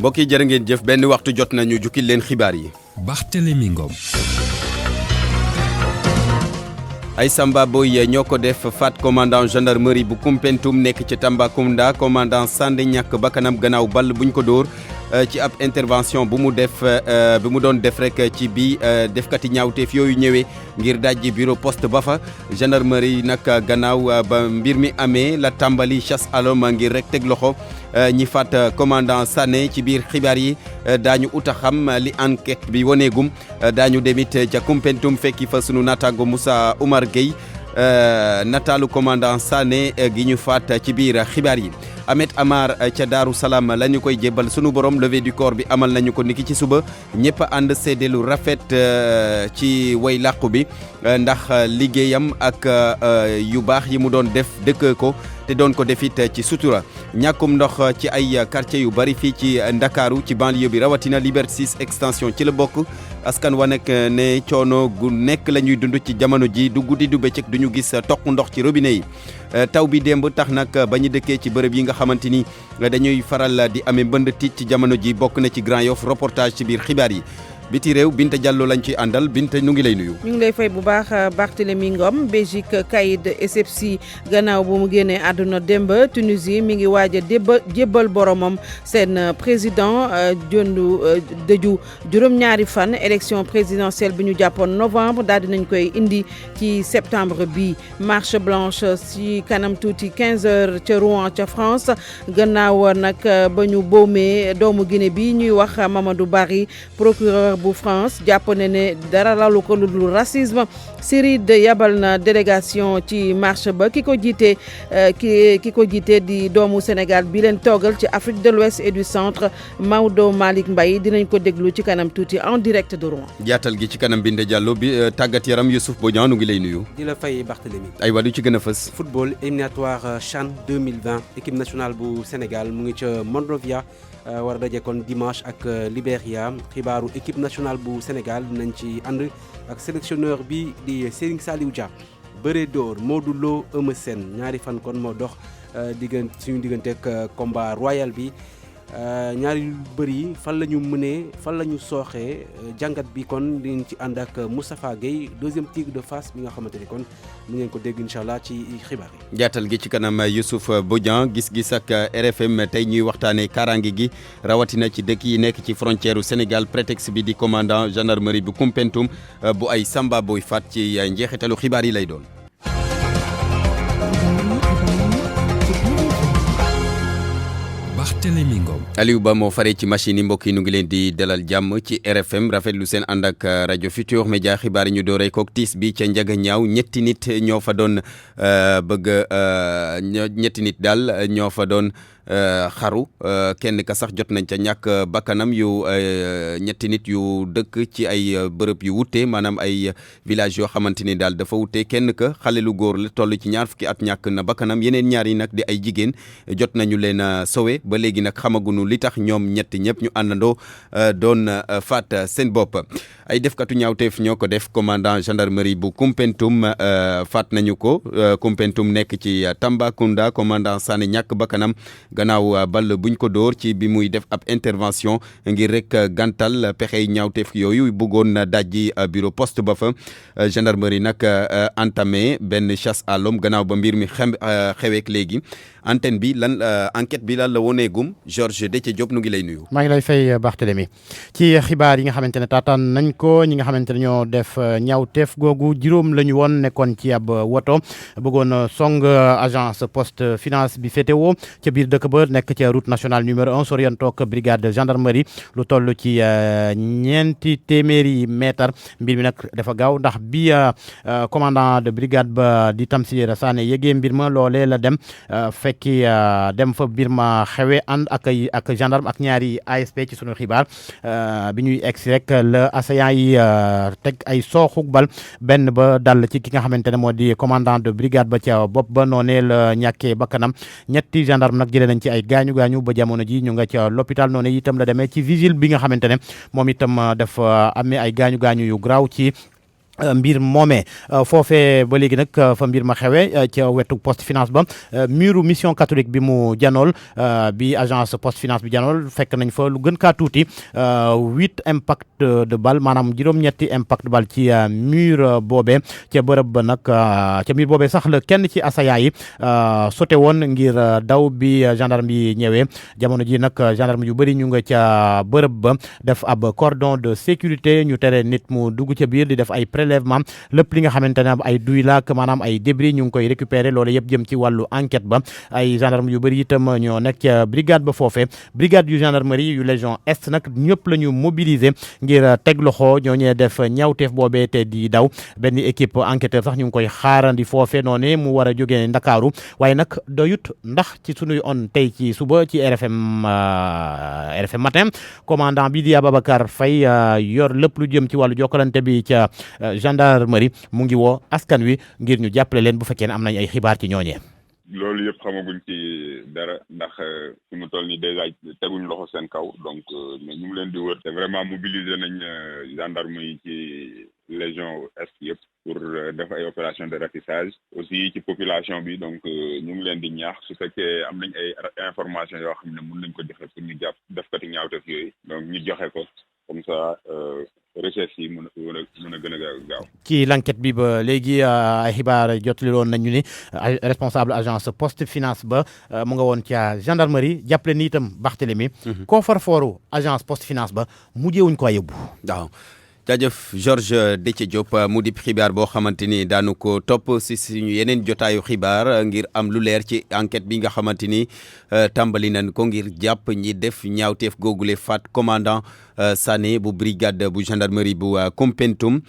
mbokk yi jërë ngeen jëf benn waxtu jot nañu jukkil leen xibaar yi. Barthélémy Ngom. ay Samba Boy ñoo ko def faat commandant gendarmerie bu Koumpentoum nekk ci Tambacounda commandant Sandé ñàkk bakkanam gannaaw ball buñ ko dóor ci ab intervention bu mu doon def rek ci bi defkati ñaawteef yooyu ñëwee ngir dajji bureau poste ba fa gendarmerie nag gannaaw ba mbir mi amee la tàmbali chasse à l'homme ngir rek teg loxo ñi faat commandant Sané ci biir xibaar yi daañu ut a xam li enquête bi woneegum daañu demit ca Koumpentoum fekki fa sunu naataango Moussa Oumar Gueye nataalu commandant Sané gi ñu faat ci biir xibaar yi. Ahmed Amar ca Daaru Salaam la ñu koy jébbal sunu borom levée du corps bi amal nañu ko niki ci suba ñëpp a ànd seede lu rafet ci way làqu bi ndax liggéeyam ak yu baax yi mu doon def dëkk ko te doon ko defit ci sutura ñàkkum ndox ci ay quartier yu bari fii ci Ndakaaru ci banlieue bi rawatina Liberté 6 extension ci la bokk askan wa nekk ne coono gu nekk la ñuy dund ci jamono ji du guddi du bëccëg du ñu gis toq ndox ci robinet yi taw bi démb tax nag ba ñu dëkkee ci bërëb yi nga xamante ni dañuy faral di amee mbënd tiit ci jamono ji bokk na ci Grand Yoff reportage ci biir xibaar yi biti réew Binta Diallo lañ ci àndal Binta ñu ngi lay nuyu. ñu ngi lay fay bu baax Barthélémy Ngom Belgique Kaïd Essebsi gannaaw bu mu génnee àdduna démb Tunisie mi ngi waaj a jébbal boromam seen président dëju juróom-ñaari fan élection présidentielle bi ñu jàppoon novembre daal dinañ koy indi ci septembre bi marche blanche ci kanam tuuti 15h ca Rouen ca France gannaaw nag ba ñu boomee doomu Guinée bi ñuy wax Mamadou Barry procureur bu France jàpp ne dara lalu ko lu dul racisme Syrie de yabal na délégation ci marche ba ki ko jiite di doomu Sénégal bi leen toogal ci Afrique de l'Ouest et du Centre Maodo Malick Mbaye dinañ ko déglu ci kanam tuuti en direct de Rouen. jaatal gi ci kanam Binde Diallo bi tàggat yaram Youssouf Bodian nu ngi lay nuyu. di la fay Barthélémy. ay wàllu ci gën a fës. football éliminatoire CHAN 2020 équipe nationale bu Sénégal mu ngi ca Monrovia. war a daje kon dimanche ak Libéria xibaaru équipe nationale bu Sénégal dinañ ci ànd ak sélectionneur bi di Serigne Saliou Dia bëre door Modou Lo Eumeu Sène ñaari fan kon moo dox suñu diggante ak combat royal bi ñaari bër yi fan la ñu mënee fan la ñu sooxee jàngat bi kon dinañ ci ànd ak Moustapha Gueye deuxième tigre de Fass bi nga xamante ni kon mu ngeen ko dégg incha allah ci xibaar yi. jaatal gi ci kanam Youssouf Bodian gis-gis ak RFM tey ñuy waxtaanee kaaraange gi rawatina ci dëkk yi nekk ci frontière u Sénégal prétexte bi di commandant gendarmerie bu Koumpentoum bu ay Samba Boy faat ci njeexitalu xibaar yi lay doon. Barthélémy Ngom. Aliou Ba moo faree ci machine yi mbokk yi nu ngi leen di dalal jàmm ci RFM rafetlu seen ànd ak rajo Futurs Médias xibaar yi ñu dooree kook tiis bi ca Njaga Ñaaw ñetti nit ñoo fa doon ñetti nit daal ñoo fa doon xaru kenn ka sax jot nañ ca ñàkk bakkanam yu ñetti nit yu dëkk ci ay bërëb yu wute maanaam ay village yoo xamante ni daal dafa wute kenn ka xale lu góor la toll ci ñaar fukki at ñàkk na bakkanam yeneen ñaar yi nag di ay jigéen jot nañu leen sowe ba léegi nag xamaguñu li tax ñoom ñetti ñëpp ñu àndandoo doon faat seen bopp ay defkatu ñaawteef ñoo ko def commandant gendarmerie bu Koumpentoum faat nañu ko Koumpentoum nekk ci Tambacounda commandant Sané ñàkk bakkanam gannaaw ball buñ ko dóor ci bi muy def ab intervention ngir rek gantal pexey ñaawteef yooyu bëggoon dajji bureau poste ba fa gendarmerie nag entamé benn chasse à l'homme gannaaw ba mbir mi xeweek léegi antenne bi lan enquête bi lan la woneegum Georges Déthié Diop nu ngi lay nuyu. maa ngi lay fay Barthélémy ci xibaar yi nga xamante ne taataan nañ ko ñi nga xamante ne ñoo def ñaawteef googu juróom la ñu woon nekkoon ci ab woto bëggoon song agence poste finance bi féetewoo ca biir dëkk ba nekk ci route nationale numéro 1 soriantoog brigade gendarmerie lu toll ci ñeenti téeméeri mètre mbir mi nag dafa gaaw ndax bi commandant de brigade ba di Tamsir Sané yëgee mbir ma loolee la dem fekki dem fa mbir ma xewe ànd ak gendarme ak ñaari ASP ci sunu xibaar bi ñuy egsi rek la assaillant yi teg ay sooxuk bal benn ba dal ci ki nga xamante ne moo di commandant de brigade ba ca bopp ba noonee la ñàkkee bakkanam ñetti gendarme nag jëlee nañ ci ay gaañu ba jamono ji ñu nga ca l'hôpital noonu itam la demee ci vigile bi nga xamante ne moom itam dafa amee ay gaañu yu graw ci mbir moomee foofee ba léegi nag fa mbir ma xewee ca wetu poste finance ba muru mission catholique bi mu janool bi agence poste finance bi janool fekk nañ fa lu gën kaa tuuti 8 impact de balle maanaam juróom-ñetti impact de balle ci mur boobee ca bërëb ba nag ca mur boobee sax la kenn ci asaya yi sote woon ngir daw bi gendarme yi ñëwee jamono ji nag gendarme yu bëri ñu nga ca bërëb ba def ab cordon de sécurité ñu tere nit mu dugg ca biir di def ay prélèvement lépp li nga xamante ne ay duy laak maanaam ay débris ñu ngi koy récupérer loolu yëpp jëm ci wàllu enquête ba ay gendarme yu bëri itam ñoo nekk ca brigade ba foofee brigade yu gendarmerie yu légion est nag ñëpp la ñu mobiliser ngir teg loxo ñoo ñee def ñaawteef boobee te di daw benn équipe enquêteur sax ñu ngi koy xaarandi foofee noonu mu war a jógee Ndakaaru waaye nag doyut ndax ci sunuy on tey ci suba ci RFM matin commandant bi di Ababacar Faye yor lépp lu jëm ci wàllu jokkalante bi ca gendarmerie mu ngi woo askan wi ngir ñu jàppale leen bu fekkee ne am nañ ay xibaar ci ñooñee. loolu yëpp xamaguñ ci dara ndax fi mu toll nii déjà teguñ loxo seen kaw donc ñu ngi leen di wër te vraiment mobiliser nañ gendarme yi ci légion est yëpp pour def ay opération de ratissage aussi ci population bi donc ñu ngi leen di ñaax su fekkee am nañ ay information yoo xam ne mën nañ ko joxe pour ñu jàpp defkati ñaawteef yooyu donc ñu joxe ko comme ça recherche yi mën a gën a gaaw. ci l'enquête bi ba léegi ay xibaar jotali woon nañu ni responsable agence poste finance ba mu nga woon ca gendarmerie jàppale ni itam Barthélemy. coffre-fortu agence poste finance ba mujjeewuñ ko yóbbu. waaw jaajëf Georges Déthié Diop mu di xibaar boo xamante ni daanu ko topp si suñu yeneen jotaayu xibaar ngir am lu leer ci enquête bi nga xamante ni tàmbali nañ ko ngir jàpp ñi def ñaawteef googule faat commandant Sané bu brigade bu gendarmerie bu Koumpentoum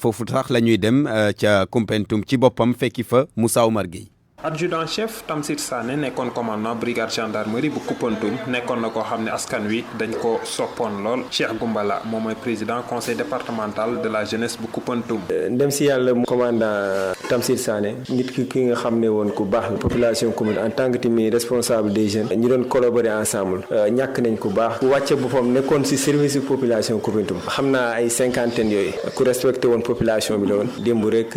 foofu sax la ñuy dem ca Koumpentoum ci boppam fekki fa Moussa Oumar Gueye. adjudant chef Tamsir Sané nekkoon commandant brigade gendarmerie bu Koumpentoum nekkoon na koo xam ne askan wi dañ ko soppoon lool Cheikh Goumbala moom mooy président conseil départemental de la jeunesse bu Koumpentoum. ndem si yàlla commandant Tamsir Sané nit ki nga xam ne woon ku baax la population commune en tant que tamit responsable des jeunes ñu doon collaborer ensemble ñàkk nañ ku baax ku wàcce boppam nekkoon si service population Koumpentoum xam naa ay 50 yooyu ku respecté woon population bi la woon démb rek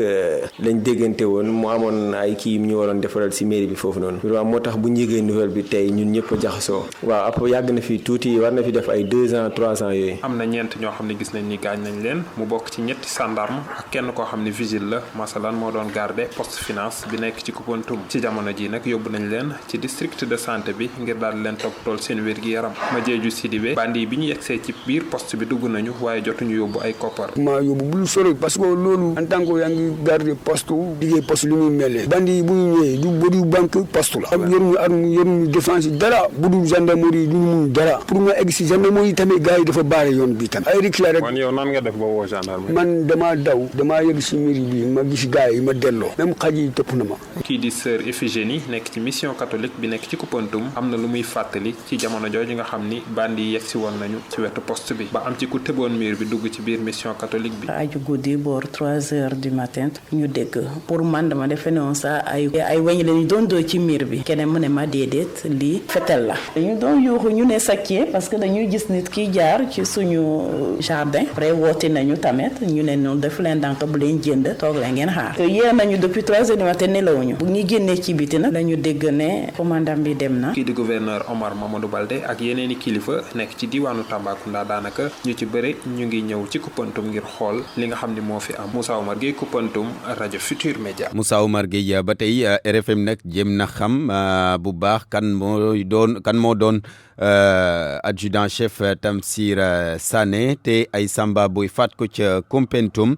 lañ déggante woon mu amoon ay kii ñu waroon defaral si mairie bi foofu noonu waaw moo tax bu ñu yëgee nouvelle bi tey ñun ñëpp jaxasoo waaw ab yàgg na fi tuuti war na fi def ay 2 ans 3 ans yooyu. am na ñeent ñoo xam ne gis nañ ni gaañ nañ leen mu bokk ci ñetti gendarme ak kenn koo xam ne vigile la masalan moo doon garder poste finance bi nekk ci Koumpentoum ci jamono ji nag yóbbu nañ leen ci district de santé bi ngir daal leen toppatool seen wér-gi-yaram Madieju Sidibé bandi bi ñu yegsee ci biir poste bi dugg nañu waaye jotuñu yóbbu ay koppar. maa yóbbu bul sori parce que loolu en tant que yaa ngi garder poste liggéey poste lu muy mel bandi bu ñu ñëwee du bëri banque poste la ak yoruñu arme yoruñu défense dara bu dul gendarmerie du mun dara pour nga egg si gendarmerie tamit gars yi dafa baare yoon bi tamit ay rik la rek. man yow nan nga def ba woo gendarmerie. man damaa daw damaa yegg si mairie bi ma gis gars yi ma delloo même xaj yi topp na ma. kii di sœur Iphigénie nekk ci mission catholique bi nekk ci Koumpentoum am na lu muy fàttali ci jamono jooju nga xam ni bandi yi yegsi woon nañu ci wetu poste bi ba am ci ku tëboon mur bi dugg ci biir mission catholique bi. aju guddi boor 3 heures du matin ñu dégg pour man dama defe ne woon sax ay weñ lañu doon doo ci miir bi keneen mu ne ma déedéet lii fetel la dañu doon yuuxu ñu ne sakkee parce que dañuy gis nit ki jaar ci suñu jardin après woote nañu tamit ñu ne noonu def leen dànk bu leen jënd toog la ngeen xaar te yéen nañu depuis 3 heures du matin nelawuñu bu ñu génnee ci biti nag lañu dégg ne commandant bi dem na. kii di gouverneur Omar Mamadou Baldé ak yeneeni kilifa nekk ci diwaanu Tambacounda daanaka ñu ci bëri ñu ngi ñëw ci Koumpentoum ngir xool li nga xam ni moo fi am Moussa Oumar Gueye Koumpentoum rajo Futur Média. Moussa Oumar Gueye ba tey RFM nag jéem na xam bu baax kan moo doon adjudant chef Tamsir Sané te ay Samba Boy faat ko ca Koumpentoum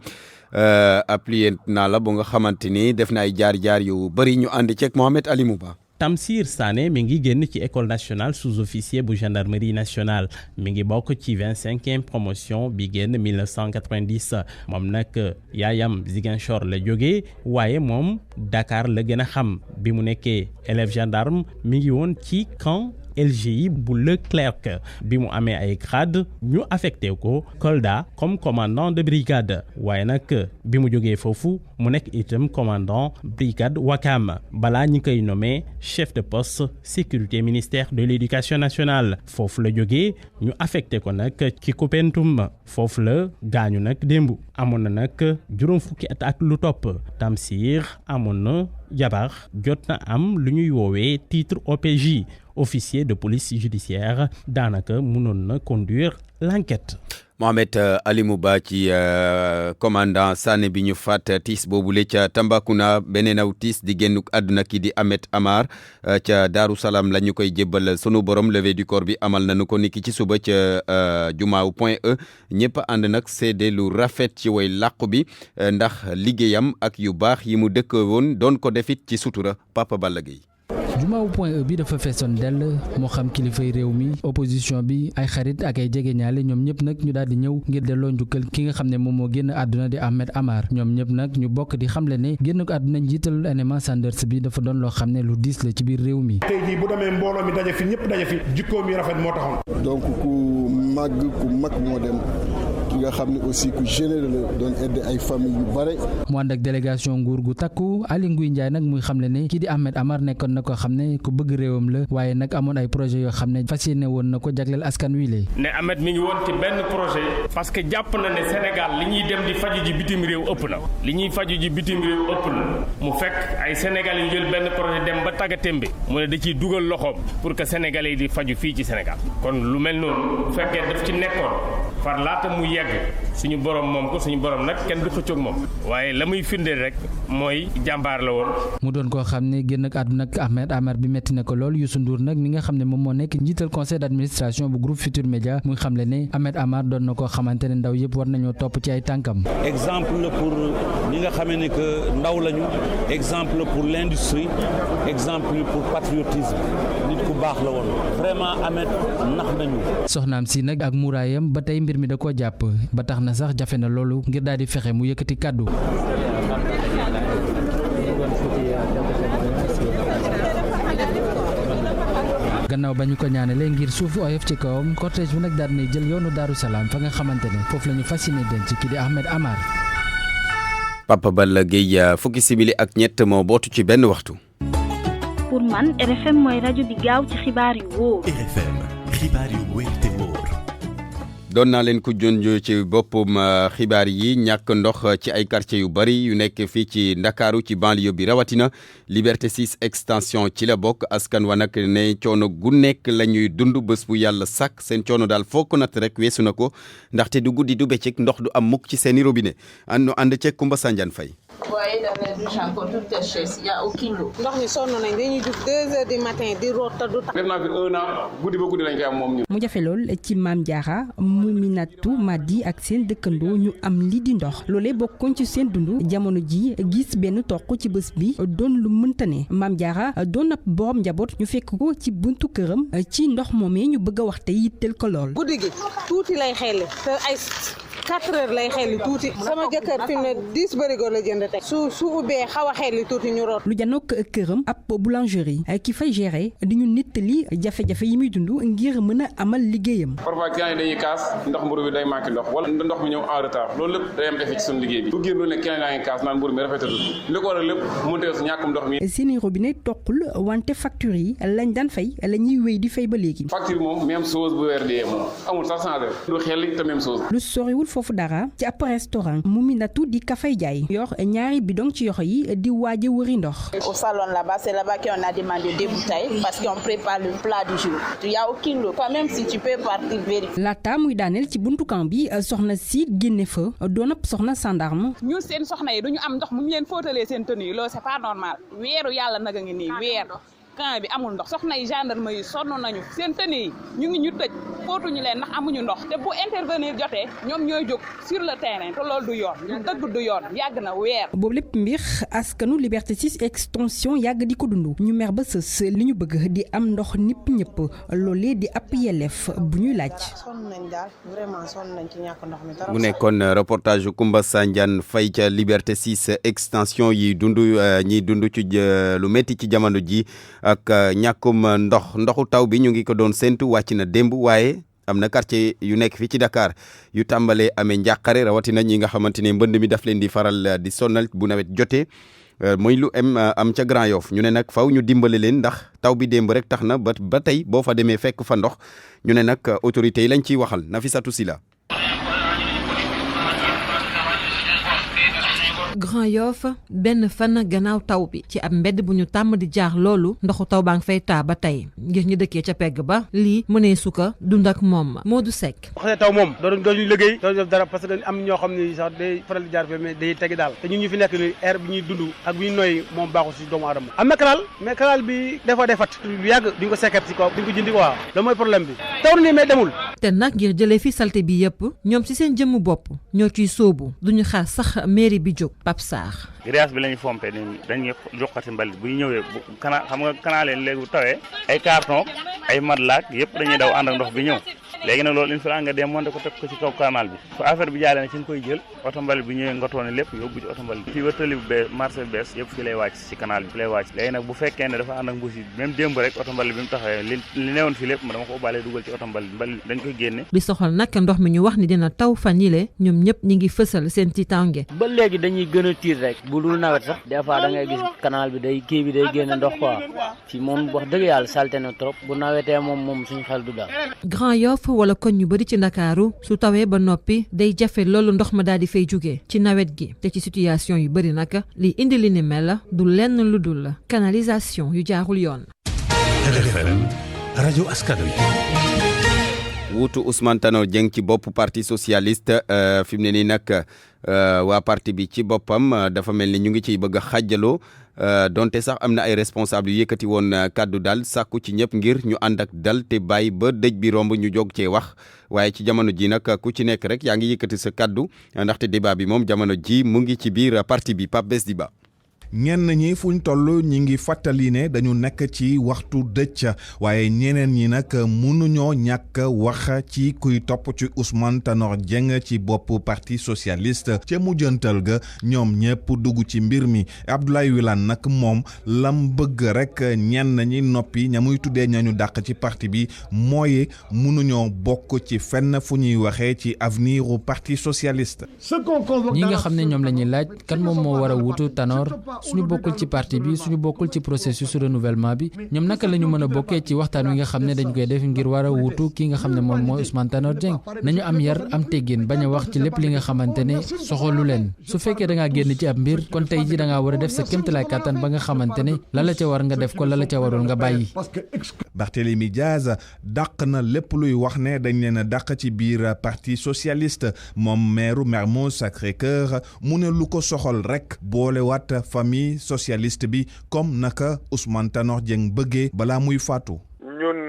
appuyé naa la bu nga xamante ni def na ay jaar-jaar yu bëri ñu ànd ceeg Mohamed Ali Mouba. Tamsir Sané mi ngi génn ci école nationale sous-officier bu gendarmerie nationale mi ngi bokk ci 25e promotion bi génn 1990 moom nag yaayam Ziguinchor la jógee waaye moom Dakar la gën a xam bi mu nekkee élève gendarme mi ngi woon ci camp LGI bu Leclerc bi mu amee ay grade ñu affecté ko Kolda comme commandant de brigade waaye nag bi mu jógee foofu mu nekk itam commandant brigade Wakam balaa ñi koy nommé chef de poste sécurité ministère de l'éducation nationale foofu la jógee ñu affecté ko nag ci Koupentoum foofu la gaañu nag démb amoon na nag juróom fukki at ak lu topp Tamsir amoon na jabar jot na am lu ñuy woowee titre OPJ officier de police judiciaire daanaka mënoon na conduire l'enquête. Mohamed Alimou Ba ci commandant Sané bi ñu faat tiis boobule ca Tambacounda beneen aw tiis di génnuk àdduna ki di Ahmed Amar ca Daaru Salaam la ñu koy jébbal sunu borom levée du corps bi amal nañu ko niki ci suba ca jumaaw Point E ñëpp ànd nag seede lu rafet ci way làqu bi ndax liggéeyam ak yu baax yi mu dëkk woon doon ko defit ci sutura Papa Balla Gueye. jumaawu Point E bi dafa feesoon dell moo xam kilifay réew mi opposition bi ay xarit ak ay jegeñaale ñoom ñëpp nag ñu daal di ñëw ngir delloo njukkal ki nga xam ne moom moo génn àdduna di Ahmed Amar ñoom ñëpp nag ñu bokk di xamle ne génn ko àdduna njiital NMA Sanders bi dafa doon loo xam ne lu diis la ci biir réew mi. tey jii bu demee mbooloo mi daje fi ñëpp daje fi jikkoom yi rafet moo taxoon. donc ku mag moo dem ki nga xam ne aussi ku généreux la doon aider ay famille yu bare. mu ànd ak délégation nguur gu takku Aly Ngouille Ndiaye nag muy xamle ne kii di Ahmed Amar nekkoon na ko xam ne ku bëgg réewam la waaye nag amoon ay projet yoo xam ne fas yéene woon na ko jagleel askan wi lee ne Ahmed mi ngi woon ci benn projet parce que jàpp na ne Sénégal li ñuy dem di faju ji bitim réew ëpp na mu fekk ay Sénégalais yu jël benn projet dem ba tagga témbe mu ne da ciy dugal loxoom pour que Sénégalais yi di faju fii ci Sénégal kon lu mel noonu bu fekkee daf ci nekkoon far laata mu yegg suñu borom moom ko suñu borom nag kenn du xëccoog moom waaye la muy firndeel rek mooy jàmbaar la woon. mu doon koo xam ne génn ak àdduna ak Ahmed Amar bi metti na ko lool Youssou Ndour nag mi nga xam ne moom moo nekk njiital conseil d'administration bu groupe Futur Média muy xamle ne Ahmed Amar doon na koo xamante ne ndaw yëpp war nañoo topp ci ay tànkam. exemple pour ñi nga xamee ne que ndaw lañu exemple pour l'industrie exemple pour patriotisme nit ku baax la woon vraiment Ahmed nax nañu. soxnaam si nag ak muraayam ba tey mbir mi da koo jàpp ba tax na sax jafe na loolu ngir daal di fexe mu yëkkati kàddu. gannaaw ba ñu ko ñaanalee ngir suuf oyof ci kawam cortège bi nag daal di jël yoonu Daaru Salaam fa nga xamante ne foofu la ñu fas yéene denc kii di Ahmed Amar. Papa Balla Gueye fukki simili ak ñett moo bootu ci benn waxtu. pour man RFM mooy rajo bi gaaw ci xibaar yu wóor. RFM xibaar yu wóor te wóor. doon naa leen ko jonj ci boppam xibaar yi ñàkk ndox ci ay quartier yu bari yu nekk fii ci Ndakaaru ci banlieue bi rawatina Liberté 6 extension ci la bokk askan wa nag ne coono gu nekk la ñuy dund bés bu yàlla sàkk seen coono daal foo ko natt rek weesu na ko ndaxte du guddi du bëccëg ndox du am mukk ci seeni robinet ànd ceeg Kumba Sanjaan Fay. waaye dans les douches encore toutes les chaises il y a aucune eau. ndox mi sonn nañ dañuy jug 2 heures du matin di root te du tax. def naa fi 1 an guddi ba guddi lañ koy am moom ñu. mu jafe lool ci Mame Diarra Mouminatou Madi ak seen dëkkandoo ñu am lii di ndox loolee bokkoon ci seen dund jamono ji gis benn toq ci bés bi doon lu mënta ne Mame Diarra doon na borom njaboot ñu fekk ko ci buntu këram ci ndox moomee ñu bëgg a wax te yitteel ko lool. guddi gi tuuti lay xelli te ay 4 heures lay xelli tuuti. sama jëkkër fi mu ne 10 bërigo la jënd teg. su ubbee xaw a xelli tuuti ñu root. lu janook këram ab boulangerie ki fay gérer di ñu nittali jafe-jafe yi muy dund ngir mën a amal liggéeyam. parfois clients yi dañuy kaas ndax mburu bi day manqué ndox wala ndox mi ñëw en retard loolu lépp day am effet ci suñu liggéey bi. bu génn lu ne client yi dañuy kaas naan mburu mi rafetatul li ko waral lépp mënut a ñàkkum ndox mi. seeni robinet toqul wante facture yi lañ daan fay la ñuy wéy di fay ba léegi. facture moom même chose bu weer dee moom amul sax changé du xel te même chose. lu soriwul foofu dara ci ab restaurant Mouminatou di kafay jaay yor ñaari bidon ci yoxo yi di waaj a wëri ndox. au salon là-bas c'est là-bas qu'on a demandé des bouteilles parce qu'on prépare le plat du jour. il y a aucune eau toi même si tu peux partir vérifier. laata muy daaneel ci buntu camp bi soxna si génne fa doon ab soxna gendarme. ñun seen soxna yi duñu am ndox mu ñu leen fóotalee seen tenue yi loolu c'est pas normal weeru yàlla nag a ngi nii weer camp bi amul ndox soxna yi gendarme yi sonn nañu seen tenue yi ñu ngi ñu tëj fóotuñu leen ndax amuñu ndox te bu intervenir jotee ñoom ñooy jóg sur le terrain te loolu du yoon lu dëgg du yoon yàgg na weer. boobu lépp mbir askanu Liberté 6 extension yàgg di ko dund ñu mer ba sës li ñu bëgg di am ndox nipp ñëpp loolee di ab yelleef bu ñuy laaj. sonn nañ daal vraiment sonn nañ ci ñàkk ndox mi. mu nekkoon reportage Kumba Sanjaan Fay ca Liberté 6 extension yi dund ñiy dund ci lu métti ci jamono ji ak ñàkkum ndoxu taw bi ñu ngi ko doon séntu wàcc na démb waaye am na quartier yu nekk fii ci Dakar yu tàmbalee amee njàqare rawatina ñi nga xamante ne mbënd mi daf leen di faral di sonal bu nawet jotee mooy lu am ca Grand Yoff ñu ne nag faw ñu dimbale leen ndax taw bi démb rek tax na ba tey boo fa demee fekk fa ndox ñu ne nag autorités yi lañ ciy waxal Nafissatou Sila. Grand Yoff benn fan gannaaw taw bi ci ab mbedd bu ñu tàmm di jaar loolu ndoxu taw baa ngi fay taa ba tey ngir ñu dëkkee ca pegg ba lii mënee suka dund ak moom Modou Seck. xëy taw moom dooñu liggéey dooñu def dara parce que am ñoo xam ne sax day faral di jaar fii mais day tegi daal te ñun ñu fi nekk ni air bi ñuy dund ak bi ñuy noyyi moom baaxul si doomu aadama am na canal mais canal bi des fois day fat lu yàgg duñ ko sekkat si kaw duñ ko jëndi waaw loolu mooy problème bi taw na nii mais demul. te nag ngir jëlee fi salte bi yëpp ñoom si seen jëmmu bopp ñoo ciy sóobu duñu xaar sax mairie bi jóg Pape Sarr. grillage bi la ñu fompé ni dañuy joxati mbalit bu ñu ñëwee xam nga canal leen léegi bu tawee ay carton ay madlaak yëpp dañuy daw ànd ak ndox bi ñëw léegi nag loolu il faut nga démonter ko teg ko ci kaw canal bi fu affaire bi jaalee na ci nga koy jël oto mbalit bi ñëwee ngotoone lépp yóbbu ci oto mbalit fii wërtali bu bees marché bu bees yëpp fii lay wàcc ci canal bi fi lay wàcc léegi nag bu fekkee ne dafa ànd ak mbuus yi même démb rek oto mbalit bi mu taxawee li newoon fii lépp dama ko baalee dugal ci oto mbalit dañ koy génne li soxal nag ndox mi ñu wax ni dina taw fan yile ñoom ñëpp ñi ngi fësal seen tiitange ba léegi dañuy gën a tiit rek bu dul nawet sax des fois da ngay gis canal bi day kii bi day génne ndox quoi ci moom wax dëgg yàlla salte na trop bu nawetee moom suñu xel du daal. Grand Yoff wala koñ yu bëri ci Ndakaaru su tawee ba noppi day jafe loolu ndox ma daal di fay jógee ci nawet gi te ci situation yu bëri nag li indi li ni mel du lenn lu dul canalisation yu jaarul yoon. RFM rajo askan wi. wuutu Ousmane Tanor Dieng ci bopp parti socialiste fi mu ne nii nag waa parti bi ci boppam dafa mel ni ñu ngi ciy bëgg a xàjjaloo donte sax am na ay responsable yu yëkkati woon kàddu daal sàkku ci ñëpp ngir ñu ànd ak dal te bàyyi ba dëj bi romb ñu jóg cee wax waaye ci jamono ji nag ku ci nekk rek yaa ngi yëkkati sa kàddu ndaxte débat bi moom jamono ji mu ngi ci biir parti bi Pape Bes Diba. ñenn ñi fuñ toll ñi ngi fàttali ne dañu nekk ci waxtu dëcc waaye ñeneen ñi nag mënuñoo ñàkk wax ci kuy topp ci Ousmane Tanor Dieng ci bopp parti socialiste ca mujjantal ga ñoom ñëpp dugg ci mbir mi Abdoulaye Wilane nag moom lam bëgg rek ñenn ñi noppi ña muy tuddee ñañu dàq ci parti bi mooy mënuñoo bokk ci fenn fu ñuy waxee ci avenir u parti socialiste. ñi nga xam ne ñoom la ñuy laaj kan moom moo war a wutu Tanor suñu bokkul ci parti bi suñu bokkul ci processus renouvellement bi ñoom naka la ñu mën a bokkee ci waxtaan wi nga xam ne dañ koy def ngir war a wuutu ki nga xam ne moom mooy Ousmane Tanor Dieng nañu am yar am teggin bañ a wax ci lépp li nga xamante ne soxalu leen su fekkee da ngaa génn ci ab mbir kon tey ji da ngaa war a def sa kéemtalaay kàttan ba nga xamante ne la la ca war nga def ko la la ca warul nga bàyyi. Barthélémy Diaz dàq na lépp luy wax ne dañ leen a dàq ci biir parti socialiste moom maire Mermoz Sacré-Cœur mu ne lu ko soxal rek boolewaat famille socialiste bi comme naka Ousmane Tanor Dieng bëggee balaa muy faatu. ñun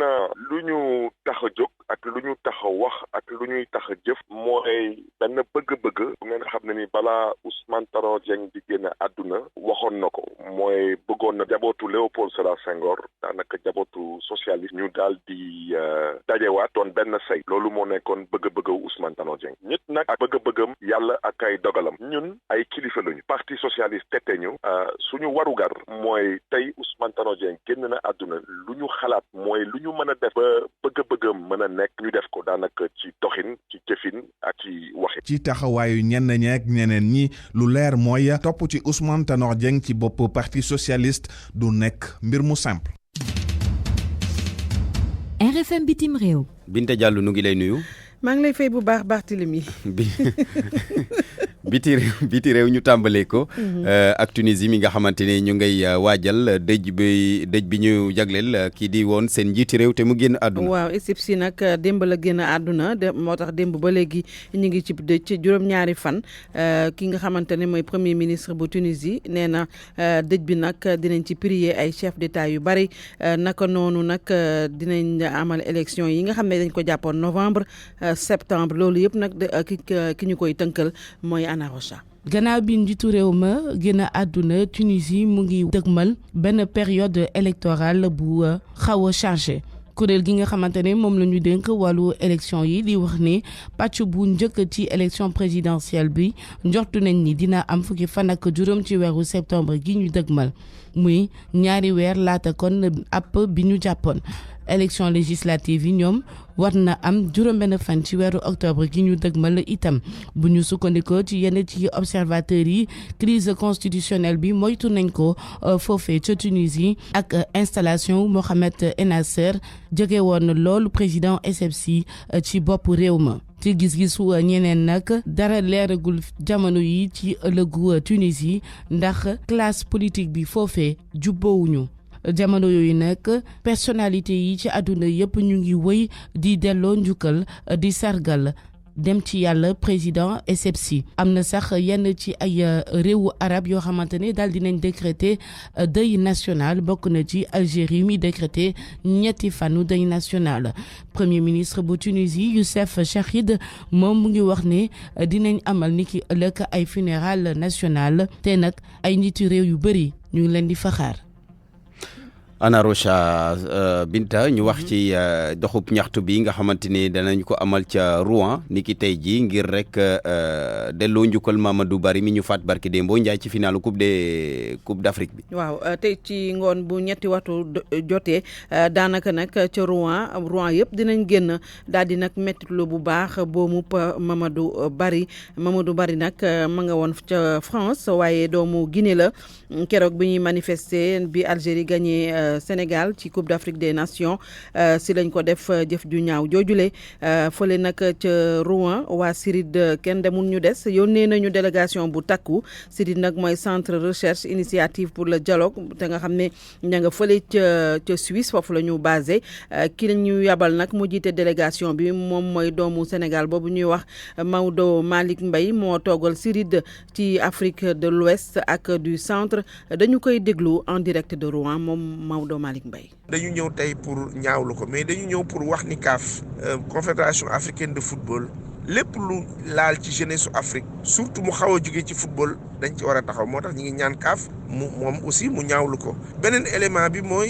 lu ñu tax a jóg ak lu ñu tax a wax ak lu ñuy tax a jëf mooy benn bëgg-bëgg bu ngeen xam ne ni balaa Ousmane Tanor Dieng di génn àdduna waxoon na ko mooy bëggoon na jabootu Léopold Sédar Senghor daanaka jabootu socialiste ñu daal di dajewaat doon benn say loolu moo nekkoon bëgg-bëggu Ousmane Tanor Dieng nit nag ak bëgg-bëggam yàlla ak ay dogalam ñun ay kilifa lañu parti socialiste tete ñu suñu warugar mooy tey Ousmane Tanor Dieng génn na àdduna lu ñu xalaat mooy lu ñu mën a def ba bëgg-bëggam mën a nekk ñu def ko daanaka ci doxin ci jëfin ak ci waxin. ci taxawaayu ñenn ñeek ñeneen ñi lu leer mooy topp ci Ousmane Tanor Dieng ci bopp parti socialiste du nekk mbir mu simple. RFM bitim réew. Binta Diallo nu ngi lay nuyu. maa ngi lay fay bu baax Barthélémy. biti réew ñu tàmbalee ko. ak Tunisie mi nga xamante ne ñu ngay waajal dëj bi ñu jagleel kii di woon seen njiiti réew te mu génn àdduna. waaw Égypte nag démb la génn àdduna moo tax démb ba léegi ñu ngi ci dëj juróom-ñaari fan ki nga xamante ne mooy premier ministre bu Tunisie nee na dëj bi nag dinañ ci prier ay chef d'état yu bari naka noonu nag dinañ amal élection yi nga xam ne dañ ko jàppoon novembre septembre loolu yëpp nag ki ñu koy tënkal mooy Anna Rocha. gannaaw bi njiitu réew ma génn àdduna Tunisie mu ngi dëgmal benn période électorale bu xaw a chargé kuréel gi nga xamante ne moom la ñu dénk wàllu élection yi di wax ne pàcc bu njëkk ci élection présidentielle bi njortu nañ ni dina am fukki fan ak juróom ci weeru septembre gi ñu dëgmal muy ñaari weer laata kon app bi ñu jàppoon. élection législative yi ñoom war na am juróom-benn fan ci weeru octobre gi ñu dëgmal itam bu ñu sukkandikoo ci yenn ci observateurs yi crise constitutionnelle bi moytu nañ ko foofee ca Tunisie ak installation Mohamed Ennasser jóge woon loolu président SFC ci bopp réew ma. ci gis-gisu ñeneen nag dara leeragul jamono yi ci ëllëgu Tunisie ndax classe politique bi foofee jubboowuñu. jamono yooyu nag personnalité yi ci àdduna yëpp ñu ngi wëy di delloo njukkal di sargal dem ci yàlla président SFC. am na sax yenn ci ay réewu arab yoo xamante ne daal dinañ décréter deuil national bokk na ci Algérie mi décréter ñetti fanu deuil national. premier ministre bu Tunisie Youssef Chahid moom mu ngi wax ne dinañ amal niki ëllëg ay funérailles national te nag ay njiitu réew yu bëri ñu ngi leen di faxaar. Anna Rocha Binta ñu wax ci doxub ñaxtu bi nga xamante ni danañ ko amal ca Rouen niki tey jii ngir rek delloo njukkal Mamadou Bari mi ñu faat barki démb Njaay ci finalu coupe d'Afrique bi. waaw tey ci ngoon bu ñetti waxtu jotee daanaka nag ca Rouen yëpp dinañ génn daal di nag mettitlu bu baax boomu Mamadou Bari nag ma nga woon ca France waaye doomu Guinée la keroog bi ñuy manifester bi Algérie gagné Sénégal ci Coupe d'Afrique des Nations si lañ ko def jëf ju ñaaw joojule fële nag ca Rouen waa CIRID kenn demul ñu des yónnee nañu délégation bu takku CIRID nag mooy centre recherche initiative pour le dialogue te nga xam ne ña nga fële ca Suisse foofu la ñu basé ki la ñu yabal nag mu jiite délégation bi moom mooy doomu Sénégal boobu ñuy wax Maodo Malick Mbaye moo toogal CIRID ci Afrique de l'Ouest ak du centre dañu koy déglu en direct de Rouen moom Maodo Malick Mbaye. dañu ñëw tey pour ñaawlu ko mais dañu ñëw pour wax ni CAF confédération africaine de football lépp lu laal ci jeunesse su Afrique surtout mu xaw a jóge ci football dañ ci war a taxaw moo tax ñu ngi ñaan CAF moom aussi mu ñaawlu ko. beneen élément bi mooy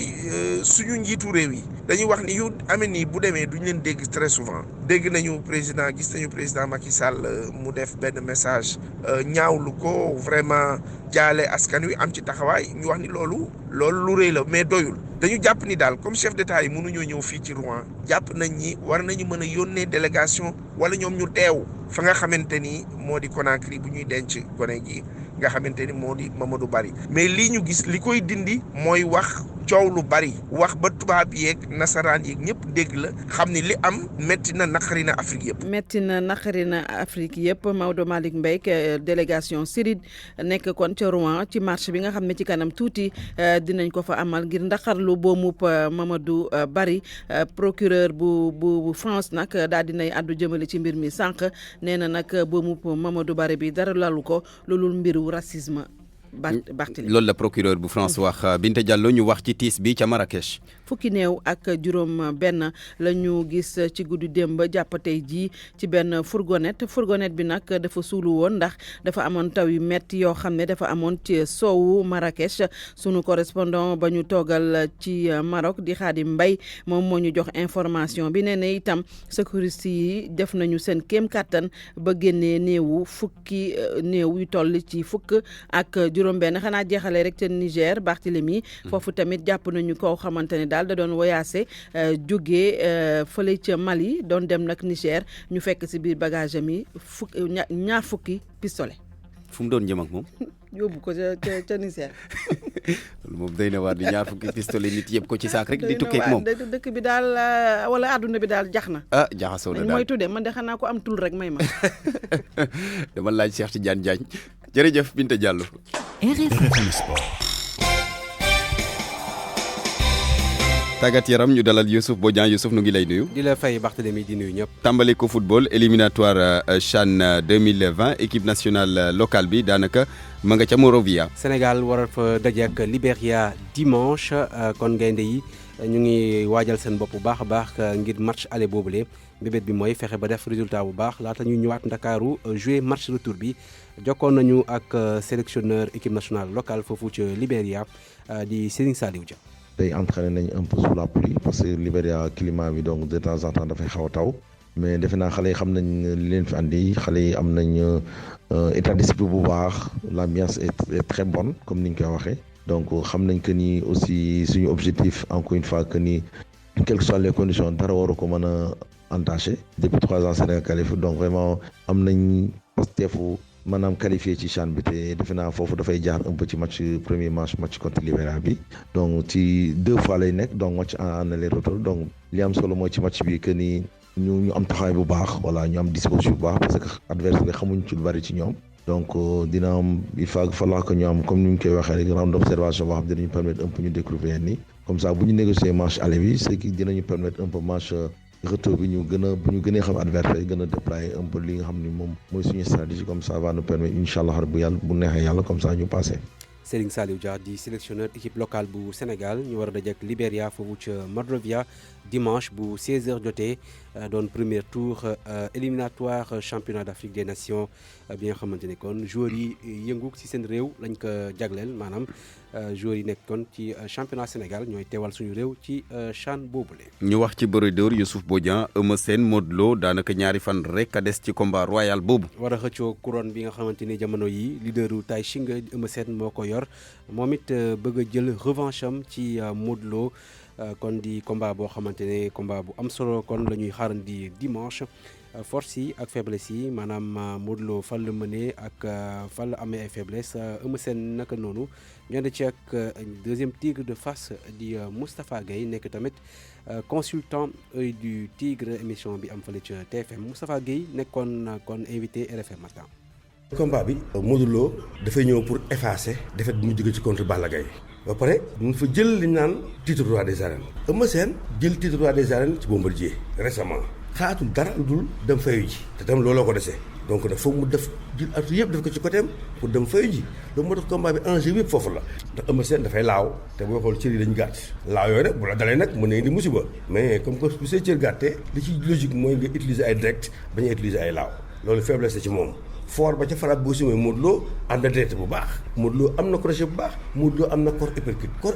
suñu njiitu réew yi dañuy wax ni yu amee nii bu demee duñ leen dégg très souvent dégg nañu gis nañu président Macky Sall mu def benn message ñaawlu ko vraiment jaale askan wi am ci taxawaay ñu wax ni loolu lu rëy la mais doyul. dañu jàpp ni daal comme chef d'état yi mënuñoo ñëw fii ci Rouen jàpp nañ ni war nañu mën a yónnee délégation wala ñoom ñu teew fa nga xamante ni moo di Conakry bu ñuy denc gone gi nga xamante ni moo di Mamadou Bari mais lii ñu gis li koy dindi mooy wax coow lu bari wax ba tubaab yeeg nasaraan yeeg ñëpp dégg la xam ni li am métti na naqari na Afrique yëpp. métti na naqari na Afrique yëpp Maodo Malick Mbaye délégation CIRID nekk kon ca Rouen ci marche bi nga xam ne ci kanam tuuti dinañ ko fa amal ngir ndaxarlu boomub Mamadou Bari procureur bu France nag daal dinay àddu jëmale ci mbir mi sànq nee na nag boomub Mamadou Bari bi dara lalu ko loolu mbiru racisme. loolu la procureur bu France wax Binta Diallo ñu wax ci tiis bi ca Marrakech. fukki néew ak juróom benn la ñu gis ci guddi démb jàpp tey jii ci benn fourgonnette bi nag dafa suulu woon ndax dafa amoon taw yu metti yoo xam ne dafa amoon ci soowu Marrakech sunu correspondant ba ñu toogal ci Maroc di Khadim Mbaye moom moo ñu jox information bi nee na itam sécurité yi def nañu seen kéem kattan ba génnee fukki néew yu toll ci fukk ak juróom benn xanaa jeexale rek ca Niger Barthélemy foofu tamit jàpp nañu koo xamante ne daal da doon woyaase jógee fële ca Mali doon dem nag Niger ñu fekk si biir bagage am yi ñaar fukki pistolet. fu mu doon jëm ak moom. yóbbu ko ca Niger. loolu moom day na waar di ñaar fukki pistolet nit yëpp ko ci saak rek di tukkee ak moom. dëkk bi daal wala àdduna bi daal jax na. jaxasoo na daal mooy tuddee man de xanaa ko am tul rek may ma. dama laaj Cheikh Tidiane Diagne jërëjëf Binta Diallo. RFM Sport. tàggat yaram ñu dalal Youssouf Bodian Youssouf nu ngi lay nuyu. di la fay Barthélémy di nuyu ñëpp. tàmbali ko football éliminatoire CHAN 2020 équipe nationale locale bi daanaka ma nga ca Monrovia. Sénégal war fa daje ak Libéria dimanche kon gaynde yi ñu ngi waajal seen bopp bu baax a baax ngir match aller boobule mbébét bi mooy fexe ba def résultat bu baax laata ñuy ñëwaat Ndakaaru jouer match retour bi jokkoon nañu ak sélectionneur équipe nationale locale foofu ca Libéria di Serigne Saliou Dia. tey entraîné nañ un peu sous la pluie parce que Libéria climat bi donc de temps en temps dafay xaw a taw mais defe naa xale yi xam nañ li leen fi andi xale yi am nañ état d'esprit bu baax l'ambiance est très bonne comme ni ñu koy waxee donc xam nañ que ni aussi suñu objectif encore une fois que ni quelles que soient les conditions dara waru ko mën a entaché depuis 3 ans Sénégal qualifié donc vraiment am nañ pasteefu maanaam qualifié ci CHAN bi te defe naa foofu dafay jaar un peu ci premier match contre Libéria bi donc ci 2 fois lay nekk donc match en aller-retour donc li am solo mooy ci match bi que ni ñu am taxawaay bu baax voilà ñu am disposition bu baax parce que adversaire bi xamuñ ci lu bari ci ñoom donc dina am il faut falloir que ñu am comme ni ñu koy waxee rek round d'observation boo xam ne dinañu permettre un peu ñu découvrir ni comme ça bu ñu négocier match aller bi c'est que dinañu permettre un peu match retour bi ñu gën a bu ñu gënee xam adversaire gën a déployer un peu li nga xam ni moom mooy suñu stratégie comme ça va nous permettre incha allah bu yàlla bu neexee yàlla comme ça ñu passé. Serigne Saliou Dia di sélectionneur équipe locale bu Sénégal ñu war a daje ak Libéria foofu ca Monrovia dimanche bu 16h jotee doon premier tour éliminatoire championnat d'Afrique des Nations bi nga xamante ne kon joueurs yi yëngu ci seen réew lañ ko jagleel maanaam joueurs yi nekk kon ci championnat Sénégal ñooy teewal suñu réew ci CHAN boobule. ñu wax ci bëre dóor Youssouf Bodian Eumeu Sène Modou Lo daanaka ñaari fan rek a des ci combat royal boobu. war a xëccoo couronne bi nga xamante ni jamono yi leaderu Tay Shinga Eumeu Sène moo ko yor moom it bëgg a jël revanche am ci Modou Lo kon di combat boo xamante ne combat bu am solo kon la ñuy xaarandi dimanche force yi ak faiblesse yi maanaam Modou Lo fan la mënee ak fan la amee ay faiblesse Eumeu Sène naka noonu ñu ànd ci ak deuxième tigre de Fass di Moustapha Gueye nekk tamit consultant œil du tigre émission bi am fële ca TFM Moustapha Gueye nekkoon kon invité RFM matin. combat bi Modou Lo dafay ñëw pour effacer défaite bi mu jóge ci contre Balla Gaye ba pare mu fa jël li ñu naan titre roi des arènes Eumeu Sène jël titre roi des arènes ci Bombardier récemment xaatul dara lu dul dem fayu ji te tam looloo ko desee donc nag foog mu def jël atu yëpp def ko ci côté am pour dem fayu ji loolu moo tax combat bi enjeu bi yëpp foofu la ndax Eumeu Sène dafay laaw te booy xool cër yi dañu gàtt laaw yooyu nag bu la dalee nag mën na indi musiba mais comme que bu see cër gàttee li ci logique mooy nga utiliser ay direct bañ a utiliser ay laaw loolu faiblesse ci moom fort ba ca faraat bu aussi mooy Modou Lo ànd direct bu baax Modou Lo am na crochet bu baax Modou Lo am na corps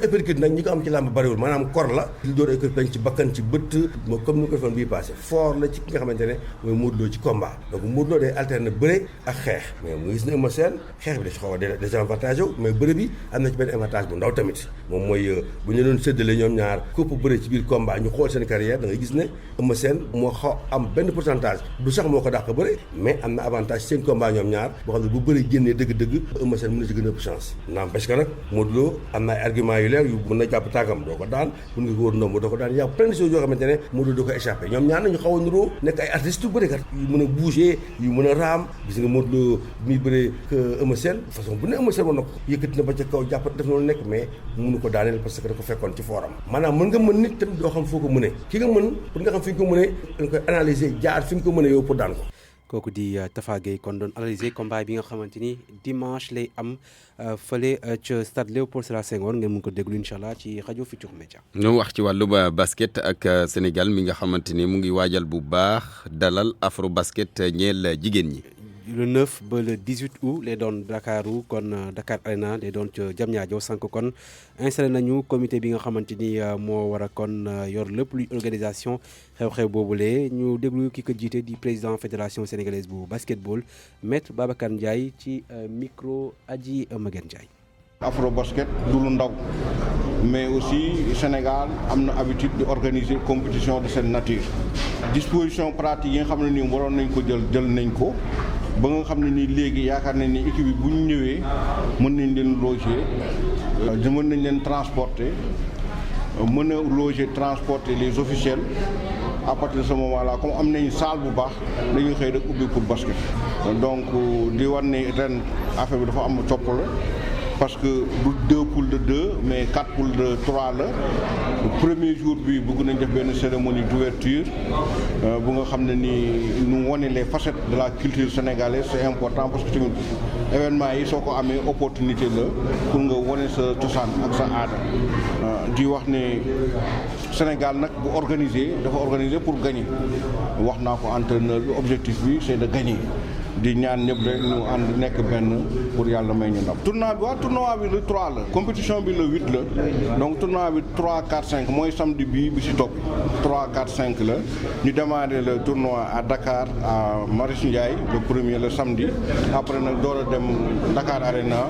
uppercut nag ñi ko am ci làmb bariwul maanaam corps la li door ay dañ ci bakkan ci bët moo comme ni ko defoon bii passé fort la ci ki nga xamante ne mooy Modou Lo ci combat donc Modou Lo day alterner bëre ak xeex mais mu gis ne Eumeu Sène xeex bi da ci xaw a désavantage mais bëre bi am na ci benn avantage bu ndaw tamit moom mooy bu ñu doon séddale ñoom ñaar képp bëre ci biir combat ñu xool seen carrière da ngay gis ne Eumeu Sène moo xaw am benn pourcentage du sax moo ko dàq bëre mais am na avantage seen combat ñoom ñaar boo xam ne bu bëri génnee dëgg-dëgg Eumeu Sène mën na ci gën a ëpp chance naam parce que nag Modou Lo am na ay argument yu leer yu mën na jàpp tàggam doo ko daan mën nga ko wër ndomb doo ko daan yaa plein de choses yoo xamante ne Modou Lo doo ko échappé ñoom ñaar nañu xaw a nuroo nekk ay artistes yu bëri kat yu mën a bouger yu mën a raam gis nga Modou Lo muy bëri que Eumeu Sène façon bu ne Eumeu Sène mën na ko yëkkati na ba ca kaw jàpp def noonu nekk mais mënu ko daaneel parce que da ko fekkoon ci fooram maanaam mën nga mën nit tamit doo xam foo ko mënee ki nga mën pour nga xam fi nga ko mënee dañ koy analyser jaar fi nga ko mënee yow pour daan ko kooku di Tafa Gueye kon doon analyser combat bi nga xamante ni dimanche lay am fële ca stade Léopold Sédar Senghor ngeen mun ko déglu incha allah ci rajo Futurs Médias. ñu wax ci wàllu basket ak Sénégal mi nga xamante ni mu ngi waajal bu baax dalal afro basket ñeel jigéen ñi. le 9 ba le 18 août lay doon Dakaru kon Dakar Arena lay doon ca Diamniadio sànq kon installé nañu comité bi nga xamante ni moo war a kon yor lépp luy organisation xew-xew boobule ñu déglu ki ko jiite di président fédération sénégalaise bu basketball maître Babacar Ndiaye ci micro Adji Maguette Ndiaye. afro basket du lu ndaw mais aussi Sénégal am na habitude di organiser compétition de cette nature disposition pratique yi nga xam ne nii waroon nañ ko jël nañ ko. ba nga xam ne nii léegi yaakaar nañ ni équipe bi bu ñu ñëwee mën nañ leen loger mën nañ leen transporter mën a loger transporter les officiels à partir de ce moment là comme am nañ salle bu baax dañuy xëy rek ubbi pour basket. donc di war ne ren affaire bi dafa am coppale parce que du 2 poules de 2 mais 4 poules de 3 la premier jour bi bëgg nañ def benn cérémonie d'ouverture bu nga xam ne ni ñu wone les facettes de la culture sénégalaise c'est important parce que tamit événement yi soo ko amee opportunité la pour nga wone sa cosaan ak sa aada di wax ne Sénégal nag bu organiser dafa organiser pour gagner wax naa ko entraîneur bi objectif bi c'est de gagner di ñaan ñëpp rek ñu ànd nekk benn pour yàlla may ñu ndam. tournoi bi le 3 la compétition bi le 8 la donc tournoi bi 3 4 5 mooy samedi bi si topp 3 4 5 la ñu démarrer le tournoi à Dakar à Marius Ndiaye le premier le samedi après nag door a dem Dakar Arena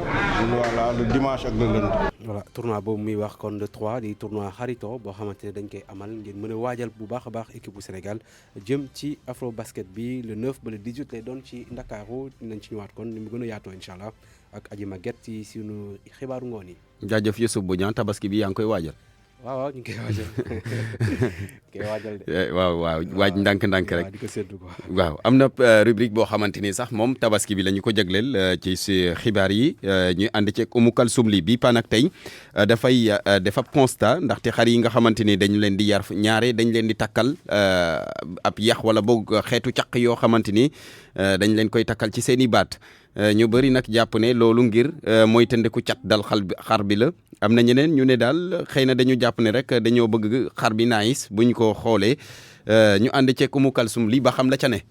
voilà le dimanche ak le lundi. voilà tournoi boobu muy wax kon le 3 di tournoi xarito boo xamante ne dañ koy amal ngir mën a waajal bu baax a baax équipe bu Sénégal jëm ci afro basket bi le 9 ba le 18 lay doon ci Ndakaaru dinañ ci ñëwaat kon ni mu gën a yaatoo incha allah ak Aji Maguette ci sunu xibaaru ngoon yi. jaajëf Youssouf Bodian tabaski bi yaa ngi koy waajal. waaw ñu ngi koy waajal de. waaw waaj ndànk-ndànk rek. di ko séddu ko. waaw am na rubrique boo xamante ni sax moom tabaski bi la ñu ko jagleel ci si xibaar yi ñu ànd ceeg Oumou Kalsoum li bii paan ak tey dafay def ab constat ndaxte xar yi nga xamante ni dañu leen di yar ñaare dañ leen di takkal ab yax wala boog xeetu caq yoo xamante ni dañ leen koy takkal ci seen i baat. ñu bëri nag jàpp ne loolu ngir mooy tëndeku cat dal xar bi la am na ñeneen ñu ne daal xëy na dañu jàpp ne rek dañoo bëgg xar bi naayis buñ ko xoolee ñu ànd ceeg Oumou Kalsoum li ba xam la ca ne.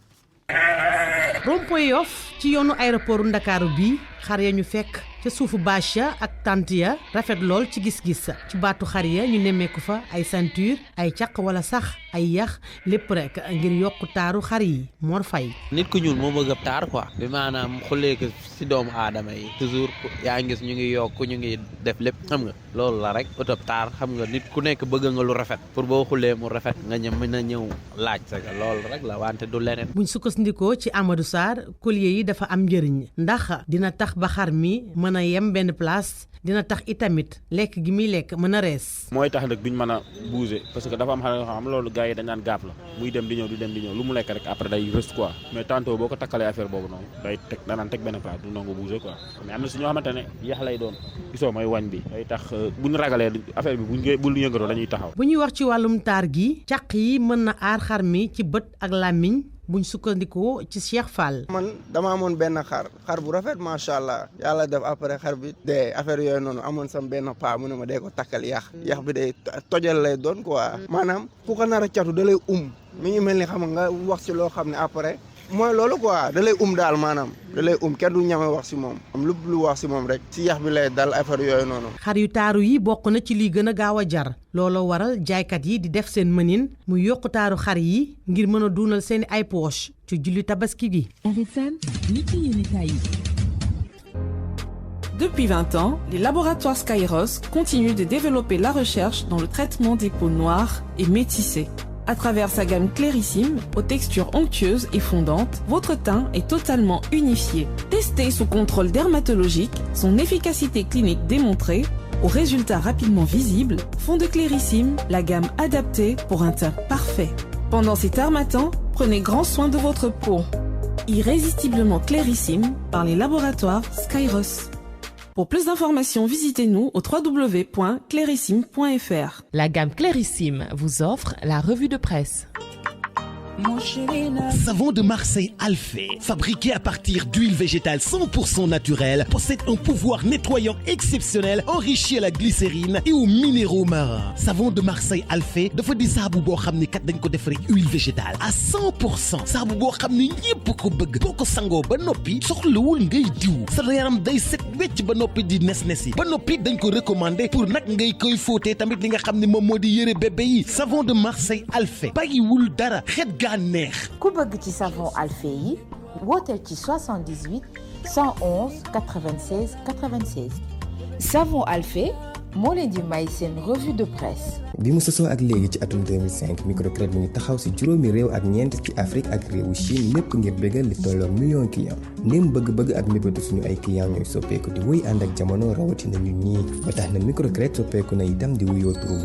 rond-point Yoff ci yoonu aéroport Ndakaaru bi xar ya ñu fekk ca suufu bâche ya ak tànt ya rafet lool ci gis-gis ci baatu xar ya ñu nemmeeku fa ay ceinture ay caq wala sax ay yax lépp rek ngir yokku taaru xar yi Mor Faye. nit ku ñuul moo bëgg ab taar quoi bi maanaam xullee ko si doomu aadama yi toujours yaa ngi gis ñu ngi yokk ñu ngi def lépp xam nga loolu la rek ëtëb taar xam nga nit ku nekk bëgg nga lu rafet pour boo xullee mu rafet nga mën a ñëw laaj sa loolu rek la wante du leneen. buñ sukkandikoo ci Amadou Sarr collier yi dafa am njëriñ ndax dina tax ba xar mi mën a yem benn place dina tax itamit lekk gi muy lekk mën a rees. mooy tax nag duñ mën a bouger parce que dafa am xar yoo xam loolu gars yi dañ naan gaap la muy dem di ñëw di dem di ñëw lu mu lekk rek après day rës quoi mais tantôt boo ko takkalee affaire boobu noonu day teg danaan teg benn place du nangu bouger quoi mais am na si ñoo xamante ne yax lay doon gisoo mooy wañ bi day tax buñ ragalee affaire bi buñ yëngatoo dañuy taxaw. bu ñuy wax ci wàllum taar gi caq yi mën na aar xar mi ci bët ak làmmiñ buñ sukkandikoo ci Cheikh Fall. man dama amoon benn xar bu rafet macha allah yàlla def après xar bi de affaire yooyu noonu amoon sam benn paa mu ne ma dee ko takkal yax bi day tojal lay doon quoi maanaam ku ko nar a catu da lay mi ngi mel ni xam nga wax ci loo xam ne après mooy loolu quoi da lay daal maanaam da lay kenn du ñame wax si moom am lépp lu wax si moom rek si yax bi lay dal affaire yooyu noonu. xar yu taaru yi bokk na ci li gën a gaaw a jar looloo waral jaaykat yi di def seen mënin mu yokku taaru xar yi ngir mën a duunal seeni ay poche ci julli tabaski gi. Depuis 20 ans, les laboratoires Skyros continuent de développer la recherche dans le traitement des peaux noires et métissées. À travers sa gamme Clarissime, aux textures onctueuses et fondantes, votre teint est totalement unifié. Testé sous contrôle dermatologique, son efficacité clinique démontrée, aux résultats rapidement visibles, font de Clarissime la gamme adaptée pour un teint parfait. Pendant ces thermatans, prenez grand soin de votre peau. Irrésistiblement Clarissime par les laboratoires Skyros. Pour plus d'informations, visitez-nous au www.clarissime.fr. La gamme Clarissime vous offre la revue de presse. Savon de Marseille Alphée, fabriqué à partir d'huile végétale 100% naturelle, possède un pouvoir nettoyant exceptionnel, enrichi à la glycérine et aux minéraux marins. Savon de Marseille Alphée dafa di saabu boo xam ne kat dañ ko defaree huile végétale à 100%. saabu boo xam ne ñépp ko bëgg boo ko sangoo ba noppi soxlawul ngay diw sa yaram day set wecc ba noppi di nes-nes yi ba noppi dañ ko recommandé pour nag ngay koy fóotee tamit li nga xam ne moom moo di yëre bébé yi. Savon de Marseille Alphée bàyyiwul dara xet ku bëgg ci savon Alphée yi wooteel ci 78 111 96 96 savon Alphée moo leen di may seen revue de presse. bi mu sosoo ak léegi ci atum 2005 microcrédit mi ngi taxaw si juróomi réew ak ñeent ci Afrique ak réewu Chine lépp ngir bégal li tolloog million client ndéem bëgg-bëgg ak mébétu suñu ay client ñooy soppeeku di wéy ànd ak jamono rawatina ñun ñii ba tax na microcrédit soppeeku na itam di wuyoo turu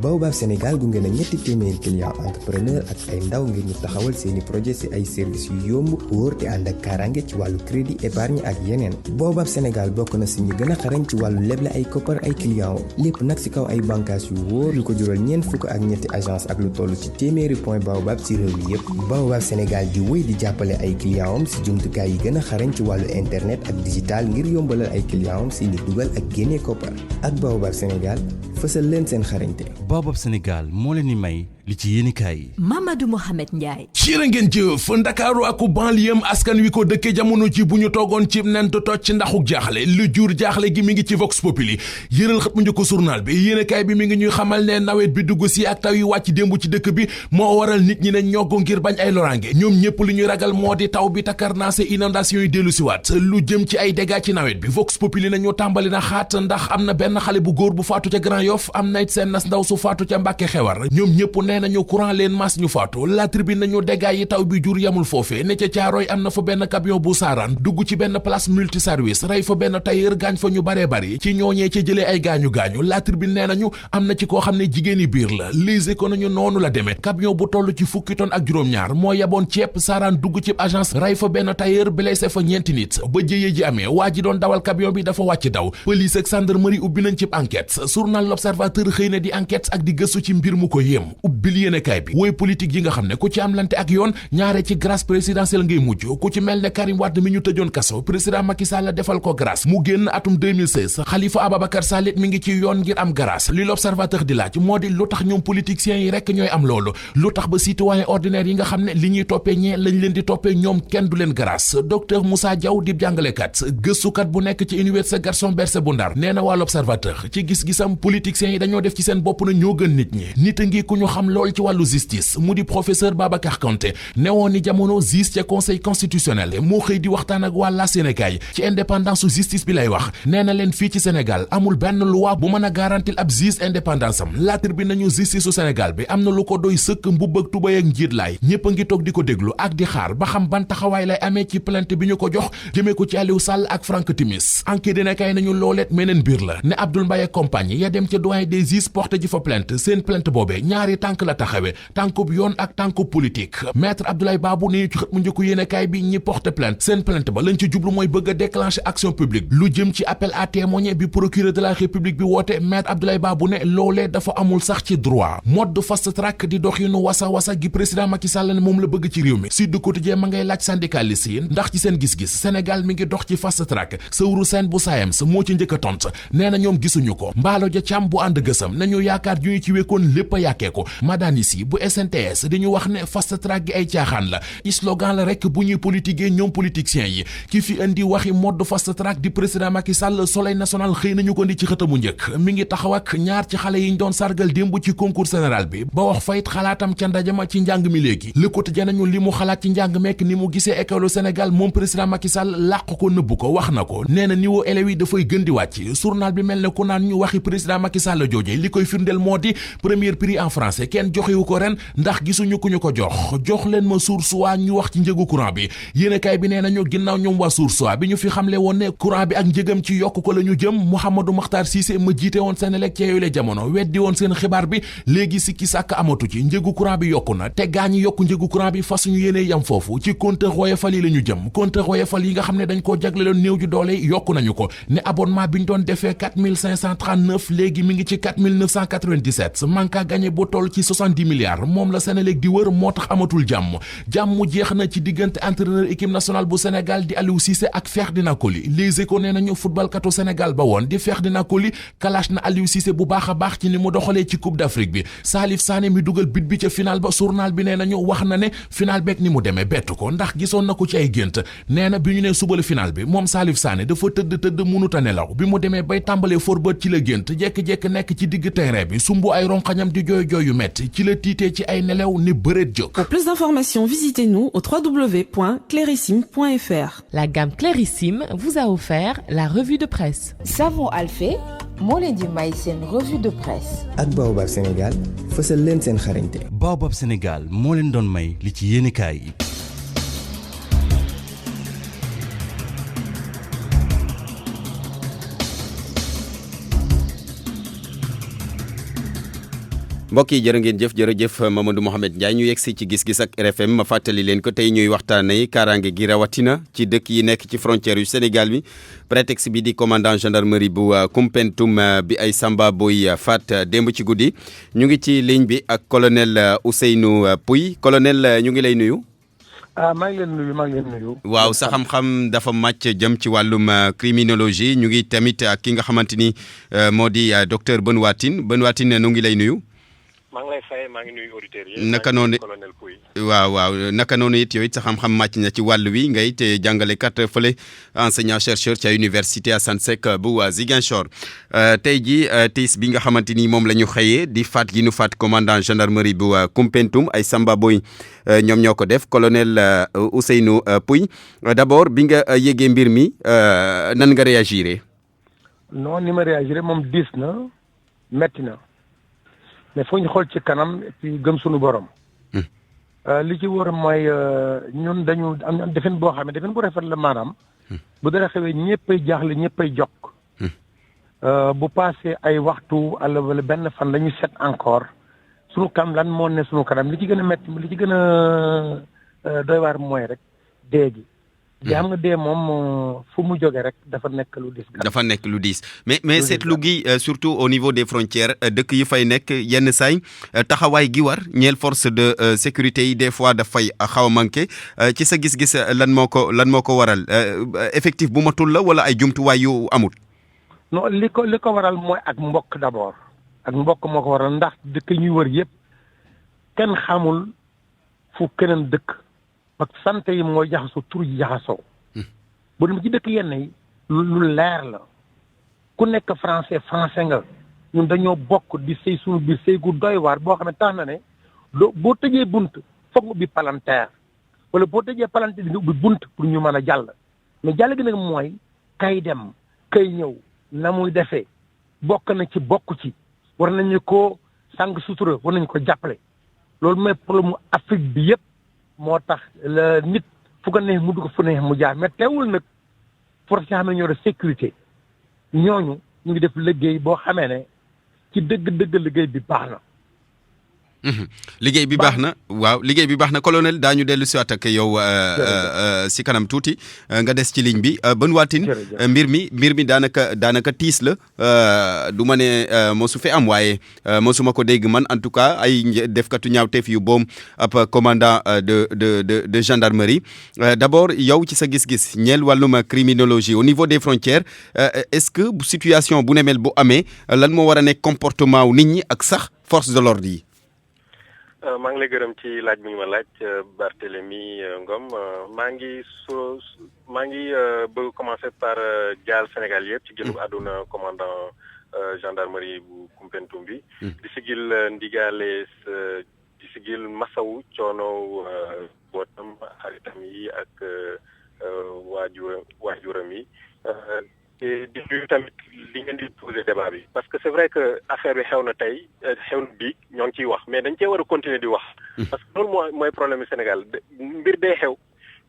Baobab Sénégal gunge na ñetti téeméeri client entrepreneur ak ay ndaw ngir ñu taxawal seeni projet si ay services yu yomb wóor te ànd ak kaaraange ci wàllu crédit épargne ak yeneen Baobab Sénégal bokk na si ñu gën a xarañ ci wàllu leble ay koppar ay client lépp nag si kaw ay bànqaas yu wóor lu ko jural ñeent fukk ak ñetti agence ak lu toll ci téeméeri point Baobab ci réew mi yépp. Baobab Sénégal di wéy di jàppale ay clients am si jumtukaay yi gën a xarañ ci wàllu internet ak digital ngir yombalal ay clients am si ni dugal ak génne koppar. ak Baobab Sénégal fësal leen seen xarañte. Baobab Sénégal moo leen di may li ci yéenekaay yi. Mamadou Mohamed Ndiaye. jërë ngeen jëf Ndakaaru ak banlieue askan wi ko dëkkee jamono ci bu ñu toogoon ci nent toj ci ndaxuk jaaxle lu jur jaaxle gi mi ngi ci Vox Populi yëral xët mu njëkk journal bi yéenekaay bi mi ngi ñuy xamal ne nawet bi dugg si ak taw yi wàcc démb ci dëkk bi moo waral nit ñi ne ñoggo ngir bañ ay loraange ñoom ñëpp li ñuy ragal moo di taw bi takarnaase inondation yi dellu si waat lu jëm ci ay dégâts ci nawet bi Vox Populi nañu tàmbali na xaat ndax am na benn xale bu góor bu faatu ca Grand Yoff am na it seen nas ndaw su faatu ca Mbàkke Xewar ñoom ñëpp nee nañu courant leen mas ñu faatu la tribune nañu dégâts yi taw bi jur yamul foofe ne ca Caaroy am na fa benn camion bu saaraan dugg ci benn place multiservice rey fa benn tailleur gaañ fa ñu baree bari ci ñooñee ca jëlee ay gaañu-gaañu la tribune nee nañu am na ci koo xam ne jigéeni biir la lise ko nañu noonu la demee camion bu toll ci fukki tonne ak juróom-ñaar moo yaboon ceeb saaraan dugg ci agence rey fa benn tailleur blessé fa ñeenti nit ba jëyee ji amee waa ji doon dawal camion bi dafa wàcc daw police ak gendarmerie ubbi nañ ci enquête journal l'Observateur xëy na di enquête ak di gëstu ci mbir mu ko yéem ubbil yéenekaay bi woy politique yi nga xam ne ku ci am lante ak yoon ñaare ci grâce présidentielle ngay mujj ku ci mel ne Karim Wade mi ñu tëjoon kaso président Macky Sall defal ko grâce mu génn atum 2016 Khalifa Ababacar Sall it mi ngi ci yoon ngir am grâce li l'Observateur di laaj moo di lu tax ñoom politiciens yi rekk ñooy am loolu lu tax ba citoyen ordinaire yi nga xam ne li ñuy toppee ñee lañ leen di toppee ñoom kenn du leen grâce docteur Moussa Diaw di jàngalekat gëstukat bu nekk ci université Gaston Berger bu Ndar nee na waa l'Observateur ci gis-gisam politiciens yi dañoo def ci seen bopp na ñoo gën nit ñi nit a ngi ku ñu xam lool ci wàllu justice mu di professeur Babacar Kanté newoon ni jamono juge ca conseil constitutionnel moo xëy di waxtaan ak waa Sénégal ci indépendance justice bi lay wax nee na leen fii ci Sénégal amul benn loi bu mën a garantil ab juge indépendance am laatar bi nañu justice su Sénégal bi am na lu ko doy sëkk mbubb ak tubay ak njiit laay ñëpp a ngi toog di ko déglu ak di xaar ba xam ban taxawaay lay amee ci plainte bi ñu ko jox jëmee ko ci Aliou Sall ak Franck Timis enquête dina kay nañu looleet meneen biir la ne Abdoul Mbaye compagnie ya dem ca doyen des juges porté ji fa plainte seen plainte boobee ñaari tànk la taxawee tànkub yoon ak tànkub politique maître Abdoulaye Babou ni ci xët mu njëkku yéenekaay bi ñi porté plainte seen plainte ba lañ ci jublu mooy bëgg a déclencher action publique lu jëm ci appel à témoigner bi procureur de la république bi woote maître Abdoulaye Babou ne loolee dafa amul sax ci droit mode fast track di doxinu wasa gi président Macky Sall ne moom la bëgg ci réew mi Sud Quotidien ma ngay laaj syndicaliste yi ndax ci seen gis-gis Sénégal mi ngi dox ci fast track Sëwru Sène bu SAEMS moo ci njëkk a tont nee na ñoom gisuñu ko Mbaalo Ja Càmm bu ànd gësam nañu yaakaar ju ñu ci wekkoon lépp a yàkkee ko Madanis yi bu SNTS dañu wax ne fast track gi ay caaxaan la slogan la rek bu ñuy politiquer ñoom politiciens yi ki fi indi waxi mode fast track di président Macky Sall Soleil national xëy nañu ko ndi ci xëtamu njëkk mi ngi taxaw ak ñaar ci xale yi ñu doon sargal démb ci concours général bi ba wax fayit xalaatam ca ndajama ci njàng mi léegi Le Quotidien nañu li mu xalaat ci njàng mekk ni mu gisee école Sénégal moom président Macky Sall làq ko nëbb ko wax na ko nee na niveau élèves yi dafay gën di wàcc journal bi mel ne ku naan ñu waxi président Macky Sall jooje li koy firndeel moo di premier prix en français kenn joxewu ko ren ndax gisuñu ku ñu ko jox leen ma Source A ñu wax ci njëgu courant bi yéenekaay bi nee nañu ginnaaw ñoom waa Source A bi ñu fi xamle woon ne courant bi ak njëgam ci yokk ko la ñu jëm Mouhamadou Makhtar Cissé ma jiite woon Senelec ca yooyu la jamono weddi woon seen xibaar bi léegi sikki sàkk amatu ci njëgu courant bi yokku na te gaa ñi yokku njëgu courant bi fasuñu yéene yam foofu ci compteur Woyofal yi la ñu jëm compteur Woyofal yi nga xam ne dañ koo jagleloon néew ju doole yokku nañu ko ne abonnement bi ñu doon defee 4539 léegi mi ngi ci 4997 manque à gagner bu toll ci 70 milliards moom la Senelec di wër moo tax amatul jàmm jeex na ci diggante entraîneur équipe nationale bu Sénégal di Aliou Cissé ak Ferdinand Coly Les Échos nee nañu football katu Sénégal ba woon di Ferdinand Coly kalash na Aliou Cissé bu baax a baax ci ni mu doxalee ci Coupe d'Afrique bi Salif Sané mi dugal bit bi ca final ba journal bi nee nañu wax na ne final beeg ni mu demee bettu ko ndax gisoon na ko ci ay gént nee na bi ñu ne suba la final bi moom Salif Sané dafa tëdd mënut a nelaw bi mu demee bay tàmbalee forbët ci la gént jekk-jekk nekk ci digg terrain bi sumbu ay ronxañam di jooy yu metti ci la tiitee ci ay nelaw ni bëreet jóg. Pour plus d'informations, visitez-nous au www.clarissime.fr. La gamme Clarissime vous a offert la revue de presse. Savon Alphé moo leen di may seen revue de presse. ak Baobab Sénégal fësal leen seen xarañte. Baobab Sénégal moo leen doon may li ci yéenekaay yi. mbokk yi jërë ngeen jëf jërëjëf Mamadou Mohamed Ndiaye ñu yegsi ci gis-gis ak RFM ma fàttali leen ko tey ñuy waxtaanee kaaraange gi rawatina ci dëkk yi nekk ci frontière yu Sénégal bi prétexte bi di commandant gendarmerie bu Koumpentoum bi ay Samba Boy faat démb ci guddi ñu ngi ci ligne bi ak colonel Ousseynou Pouye colonel ñu ngi lay nuyu. maa ngi leen nuyu. waaw sa xam-xam dafa màcc jëm ci wàllum criminologie ñu ngi tamit ak ki nga xamante ni moo di docteur Benoît Tine nu ngi lay nuyu. maa ngi lay fay maa ngi nuyu auditeurs yi. naka noonu colonel Pouye. waaw naka noonu it yooyu sa xam-xam màcc na ci wàll wi ngay te jàngalekat fële enseignant chercheur ca université Assane Seck bu Ziguinchor tey jii tiis bi nga xamante ni moom la ñu xëyee di faat gi ñu faat commandant gendarmerie bu Koumpentoum ay Samba Boy ñoom ñoo ko def colonel Ousseynou Pouye d'abord bi nga yégee mbir mi nan nga réagiré. non ni ma réagiré moom diis na metti na. mais foog ñu xool ci kanam et puis gëm suñu borom. li ci war mooy ñun dañu am defen boo xam ne defen bu rafet la maanaam. bu dara xewee ñëppay jaaxle ñëppay jokk. bu passé ay waxtu wala benn fan la ñu set encore suñu kam lan moo ne suñu kanam li ci gën a métti li ci gën a doy waar mooy rek dee gi. te xam nga dee moom fu mu jógee rek dafa nekk lu diis. dafa nekk lu diis mais seetlu gi surtout au niveau des frontières dëkk yi fay nekk yenn saay taxawaay gi war ñeel force de sécurité yi des fois dafay xaw a manqué ci sa gis-gis lan moo ko waral effectif bu matul la wala ay jumtuwaay yu amul. non li ko waral mooy ak mbokk d'abord ak mbokk moo ko waral ndax dëkk ñuy wër yëpp kenn xamul fu keneen dëkk. parce que santé yi mooy jaxasoo tur yi jaxasoo bu dem ci dëkk yenn yi lu leer la ku nekk français nga ñun dañoo bokk di sëy suñu biir sëy gu doy waar boo xam ne tax na ne boo tëjee bunt foog nga ubbi palanteer wala boo tëjee palanteer di nga ubbi bunt pour ñu mën a jàll mais jàll gi nag mooy kay dem kay ñëw na muy defee bokk na ci bokk ci war nañu ko sàng sutura war nañu ko jàppale loolu mooy problème mu Afrique bi yëpp. moo tax la nit fu ko neex mu dugg fu neex mu jaar mais teewul nag force yi xam ne ñoo de sécurité ñooñu ñu ngi def liggéey boo xamee ne ci dëgg liggéey bi baax na. liggéey bi baax na waaw liggéey bi baax na colonel daañu dellu si waat ak yow si kanam tuuti nga des ci ligne bi Benoît Tine mbir mi daanaka tiis la du ma ne mosu fi am waaye mosuma ko dégg man en tout cas ay defkatu ñaawteef yu boom ab commandant de gendarmerie d'abord yow ci sa gis-gis ñeel wàllum criminologie au niveau des frontières est-ce que situation bu ne mel bu amee lan moo war a nekk comportement wu nit ñi ak sax force de l'ordre yi. maa ngi lay gërëm ci laaj bi ñu ma laaj Barthélémy Ngom maa ngi bëgg commencer par jaal Sénégal yëpp ci génn àdduna commandant gendarmerie bu Koumpentoum bi. di sigil ndigaale di sigil masawu coono bootam xaritam yi ak waajuram yi. di nuyu tamit li ngeen di poser débat bi parce que c'est vrai que affaire bi xew na tey xew na bii ñoo ngi ciy wax mais dañ cee war a continuer di wax. parce que loolu mooy problème Sénégal mbir day xew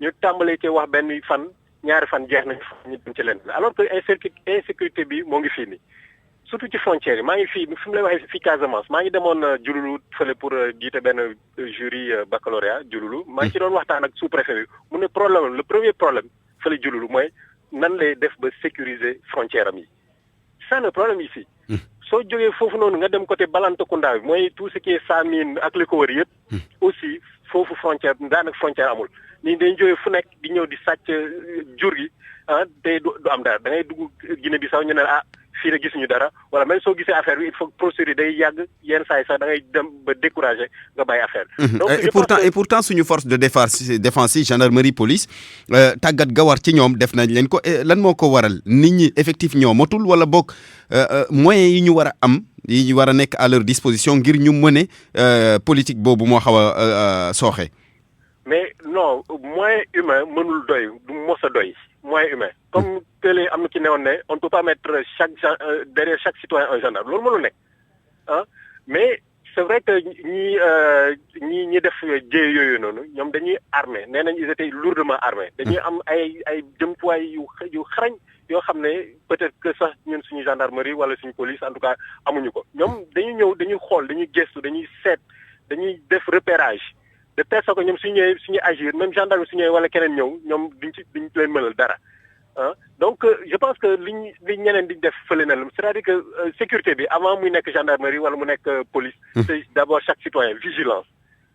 ñu tàmbalee ci wax benn fan ñaari fan jeex nañu fa ñu dem ci leen alors que insécurité bi moo ngi fii nii surtout ci frontières yi maa ngi fii fi mu lay waxee fii Casamance maa ngi demoon Diouloulou fële pour jiite benn jury baccalauréat Diouloulou maa ngi ci doon waxtaan ak sous-préfet bi mu ne problème le premier problème fële Diouloulou mooy nan lay def ba sécuriser frontière am yi c'est le problème ici soo jógee foofu noonu nga dem côté Balantacounda bi mooy tout ce qui est Samin ak li ko wër yëpp aussi foofu frontière daanaka frontière amul nii dañ jógee fu nekk di ñëw di sàcc jur gi te du am dara da ngay dugg Guinée Bissau ñu ne fii la gisuñu dara wala même soo gisee affaire bi il faut procédure day yàgg yenn saa yi sax da ngay dem ba découragé nga bàyyi affaire et pourtant suñu force de défense yi gendarmerie police tàggat gawar ci ñoom def nañ leen ko lan moo ko waral nit ñi effectif ñoo motul wala boog moyens yi ñu war a am yi ñu war a nekk à leur disposition ngir ñu mëne politique boobu moo xaw a sooxe. mais non moyen humain mënul doy du mos a doy moyen humain comme télé am na ki newoon ne on ne peut pas mettre derrière chaque citoyen un gendarme loolu mënul nekk mais c'est vrai que ñi def jéey yooyu noonu ñoom dañuy armé nee nañ ils étaient lourdement armés dañuy am ay jëmtuwaay yu xarañ yoo xam ne peut-être que sax ñun suñu gendarmerie wala suñu police en tout cas amuñu ko ñoom dañuy ñëw dañuy xool dañuy gëstu dañuy seet dañuy def repérage de telle sorte que ñoom suñu ñëwee suñu agir même gendarme su ñëwee wala keneen ñëw ñoom duñ leen mënal dara ah donc je pense que li ñeneen di def fële na c'est-à-dire que sécurité bi avant muy nekk gendarmerie wala mu nekk police c'est d'abord chaque citoyen vigilance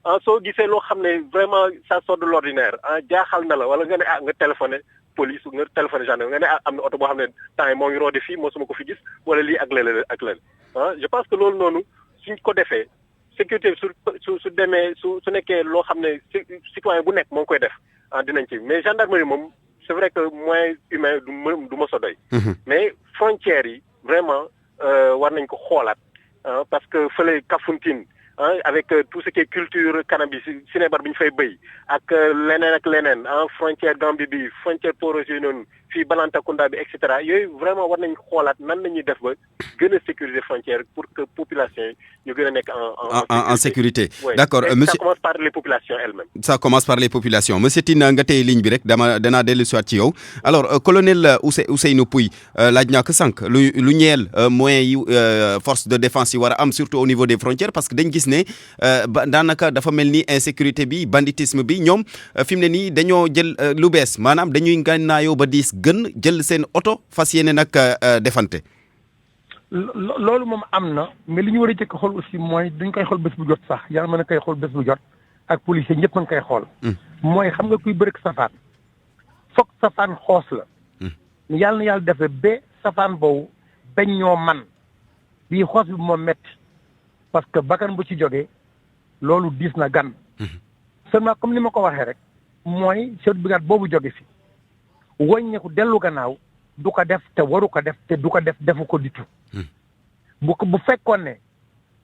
ah soo gisee loo xam ne vraiment ça sort de l'ordinaire ah jaaxal na la wala nga ne nga téléphoné police nga téléphoné gendarme nga ne am na oto boo xam ne temps yi moo ngi roode fii mosuma ko fi gis wala lii ak léeg ak leen ah je pense que loolu noonu suñ ko defee sécurité su demee su nekkee loo xam ne citoyen bu nekk moo ngi koy def ah dinañ ci mais gendarmerie moom c'est vrai que moyen humain du ma sa doy mais frontières yi vraiment war nañ ko xoolaat parce que fële Kafountine avec tout ce qui est culture cannabis sinébar bi ñu fay béy ak leneen frontière Gambie bi frontière Poro yooyu noonu fii Balantacounda bi et cetera yooyu vraiment war nañ xoolaat nan la ñuy def ba gën a sécuriser frontière pour que population yi ñu gën a nekk en sécurité. Ouais. D'accord monsieur ça commence par les populations elles-mêmes. Ça commence par les populations monsieur Tine nga tey ligne bi rek danaa dellu si waat ci yow alors colonel Ousseynou Pouye laaj naa ko sànq lu ñeel moyens yi force de défense yi war a am surtout au niveau des frontières parce que dañ gis ne daanaka dafa mel ni insécurité bi banditisme bi ñoom fi mu ne nii dañoo jël lu bees maanaam dañuy ngànnaayoo ba diis gën jël seen oto fas yéene nag defante. loolu moom am na mais li ñu war a jëkk xool aussi mooy dañ koy xool bés bu jot sax yàlla mën na koy xool bés bu jot ak policier ñëpp mën koy xool. mooy xam nga kuy bërëk safaan foog safaan xoos la. yàlla na yàlla defee ba safaan boobu bañ ñoo man bii xoos bi moo metti parce que bakkan bu ci jógee loolu diis na gan. seulement comme ni ma ko waxee rek mooy chef de brigade boobu jóge fi wàññeeku dellu gannaaw du ko def te waru ko def te du ko def defu ko ditu bu fekkoon ne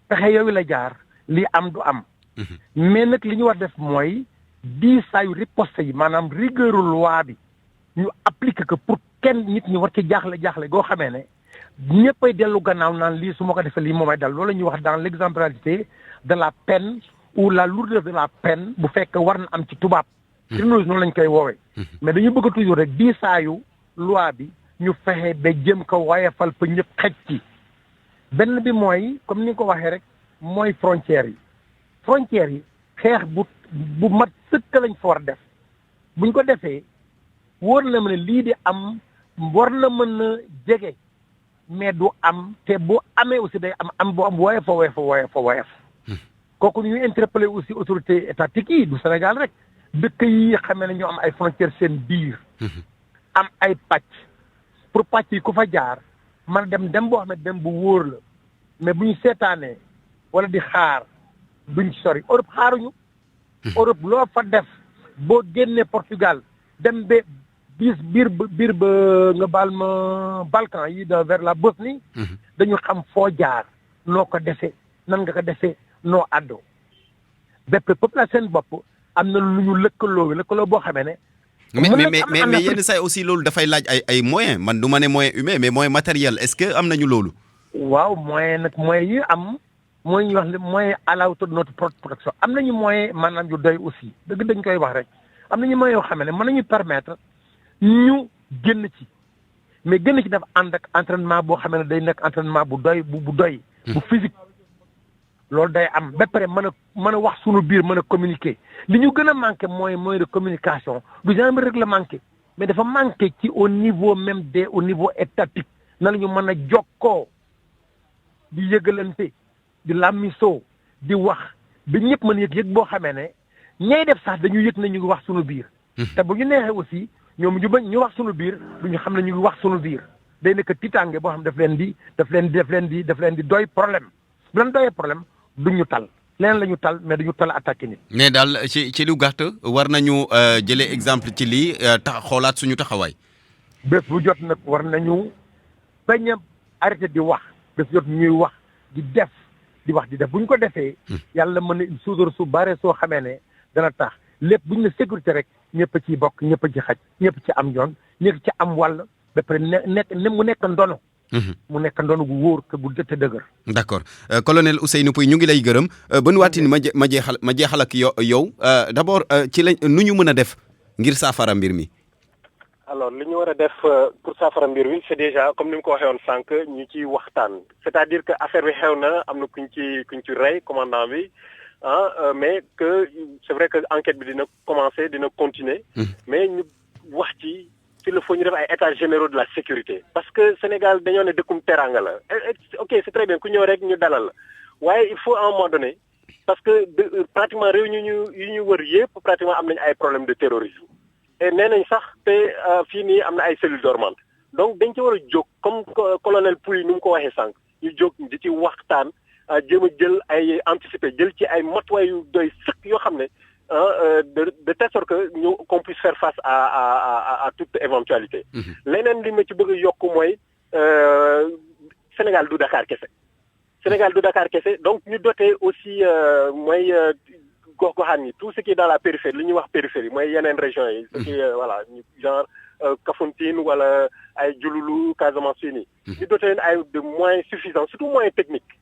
pexe yooyu la jaar lii am du am. mais nag li ñu war def mooy diisaayu riposte yi maanaam rigueur loi bi ñu appliquer que pour kenn nit ñi war ci jaaxle goo xamee ne ñëppay dellu gannaaw naan lii su ma ko defee lii moomay dal loolu la ñuy wax dans l'exemplarité de la peine ou la lourdeur de la peine bu fekk war na am ci tubaab. criminologie noonu lañ koy woowee. mais dañu bëgg toujours rek diisaayu loi bi ñu fexe ba jëm ko wayefal fa ñëpp xej ci benn bi mooy comme ni nga ko waxee rek mooy frontières yi xeex bu mat sëkk lañ fa war def buñ ko defee wóor na ma ne lii di am war na mën a jege mais du am te bu amee aussi day am bu am woyof kooku ñuy interpeller aussi autorité étatique yi du Sénégal rek dëkk yi xamee ne ñoo am ay frontières seen biir am ay pàcc pour pàcc yi ku fa jaar man dem boo xam ne dem bu wóor la mais bu ñu seetaanee wala di xaar duñ sori Europe xaaruñu. Europe loo fa def boo génnee Portugal dem ba biir ba nga baal ma Balkan yi vers la Bosnie. dañu xam foo jaar noo ko defee nan nga ko defee noo àddoo bépp population seen bopp am na lu ñu lëkkaloo boo xamee ne. mais yenn saa aussi loolu dafay laaj ay moyens man du ma ne moyen humain mais moyen matériel est-ce que am nañu loolu. waaw moyen yi am mooy ñu wax ne moyen à la hauteur de notre protection am nañu moyen maanaam yu doy aussi dëgg dañ koy wax rek am nañu moyen yoo xam ne mën nañu permettre ñu génn ci mais génn ci dafa ànd ak entraînement boo xam ne day nekk entraînement bu doy bu physique. loolu day am ba pare mën a wax sunu biir mën a communiquer li ñu gën a manqué mooy moyen de communication du gendarmerie rek la manqué mais dafa manqué ci au niveau même au niveau étatique na la ñu mën a jokkoo di yëgalante di lamisoo di wax ba ñëpp mën yëg boo xamee ne ñay def sax dañu yëg na ñu ngi wax sunu biir. te bu ñu neexee aussi ñoom ñu wax sunu biir du ñu xam ne ñu ngi wax sunu biir day nekk tiitaange boo xam daf leen di doy problème bu leen doyee problème. duñu tal leneen la ñu tal mais duñu tal attaqué nit. mais daal ci lu gàtt war nañu jëlee exemple ci lii xoolaat suñu taxawaay. bés bu jot nag war nañu bañ a arrêté di wax bés bu jot ñuy wax di def bu ñu ko defee. yàlla mën na suudar su bare soo xamee ne dana tax lépp bu ñu ne sécurité rek ñëpp a ciy bokk ñëpp a ci xaj ñëpp ci am yoon ñëpp ci am wàll ba pare mu nekk ndono. mu nekk ndono gu wóor te gu dëtte dëgër. d'accord colonel Ousseynou Pouye ñu ngi lay gërëm ban waatini ma jeexal ak yow d'abord ci lañ nu ñu mën a def ngir saafara mbir mi. alors li ñu war a def pour saafara mbir wi c'est déjà comme ni mu ko waxee woon sànq ñu ciy waxtaan c'est-à-dire que affaire bi xew na am na kuñ ci rey commandant bi mais que c'est vrai que enquête bi dina commencer dina continuer mais ñu wax ci il faut ñu def ay états généraux de la sécurité parce que Sénégal dañoo ne dëkkum teranga la ok c'est très bien ku ñëw rek ñu dalal la waaye il faut à un moment donné parce que pratiquement réew yu ñu wër yëpp pratiquement am nañ ay problèmes de terrorisme et nee nañ sax te fii nii am na ay cellules dormantes donc dañ ci war a jóg comme colonel Pouy nu mu ko waxee sànq ñu jóg di ci waxtaan jéem a jël ay anticiper jël ci ay matuwaay yu doy sëkk yoo xam ne de telle sorte que ñu qu'on puisse faire face à toute éventualité. leneen li ma ci bëgg a yokk mooy Sénégal du Dakar kese. Sénégal du Dakar kese donc ñu doté aussi mooy gox-goxaan yi tout ce qui est dans la périphérie li ñuy wax périphérie mooy yeneen régions yi. ce qui est voilà genre Kafountine wala ay Diouloulou Casamance fii nii. ñu doté leen ay de moyens suffisants surtout moyens techniques.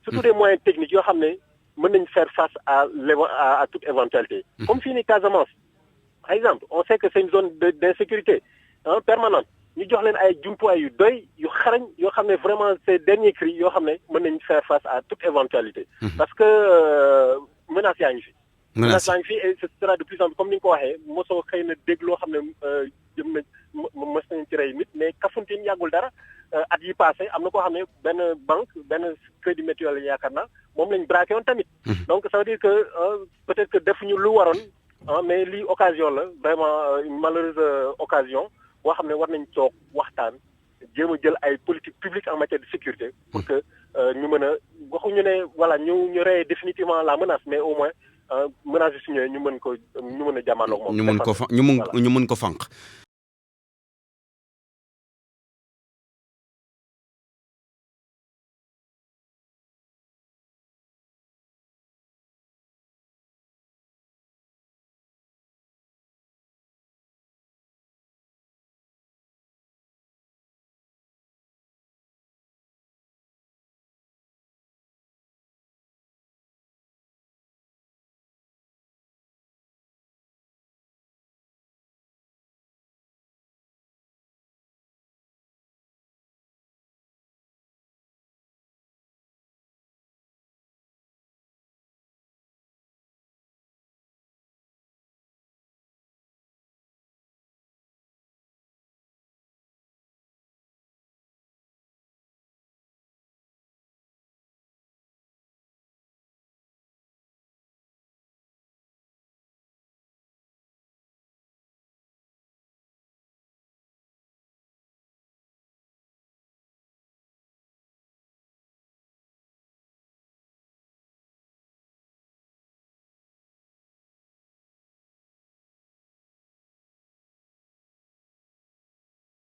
surtout des moyens techniques yoo xam ne mën nañ faire face à toute éventualité. comme fii nii Casamance par exemple on sait que c'est une zone d'insécurité permanente. ñu jox leen ay jumtuwaay yu doy yu xarañ yoo xam ne vraiment ces derniers cris yoo xam ne mën nañ faire face à toute éventualité. parce que menaces yaa ngi fi. menaces yaa ngi fi et ce sera de plus en plus comme ni nga ko waxee mosoo xëy na dégg loo xam ne jëm na mos nañ ci rey nit mais Kafountine yàggul dara at yi passé am na koo xam ne benn banque benn crédit mutuel yaakaar naa moom lañ braqué woon tamit. donc ça veut dire que peut-être que defuñu lu waroon mais lii occasion la vraiment une malheureuse occasion. boo xam ne war nañ toog waxtaan jéem a jël ay politique publique en matière de sécurité pour que ñu mën a waxuñu ne voilà ñu rey définitivement la menace mais au moins menace bi su ñëwee ñu mën a jàmmaarloo moom. ñu mën ko fànq.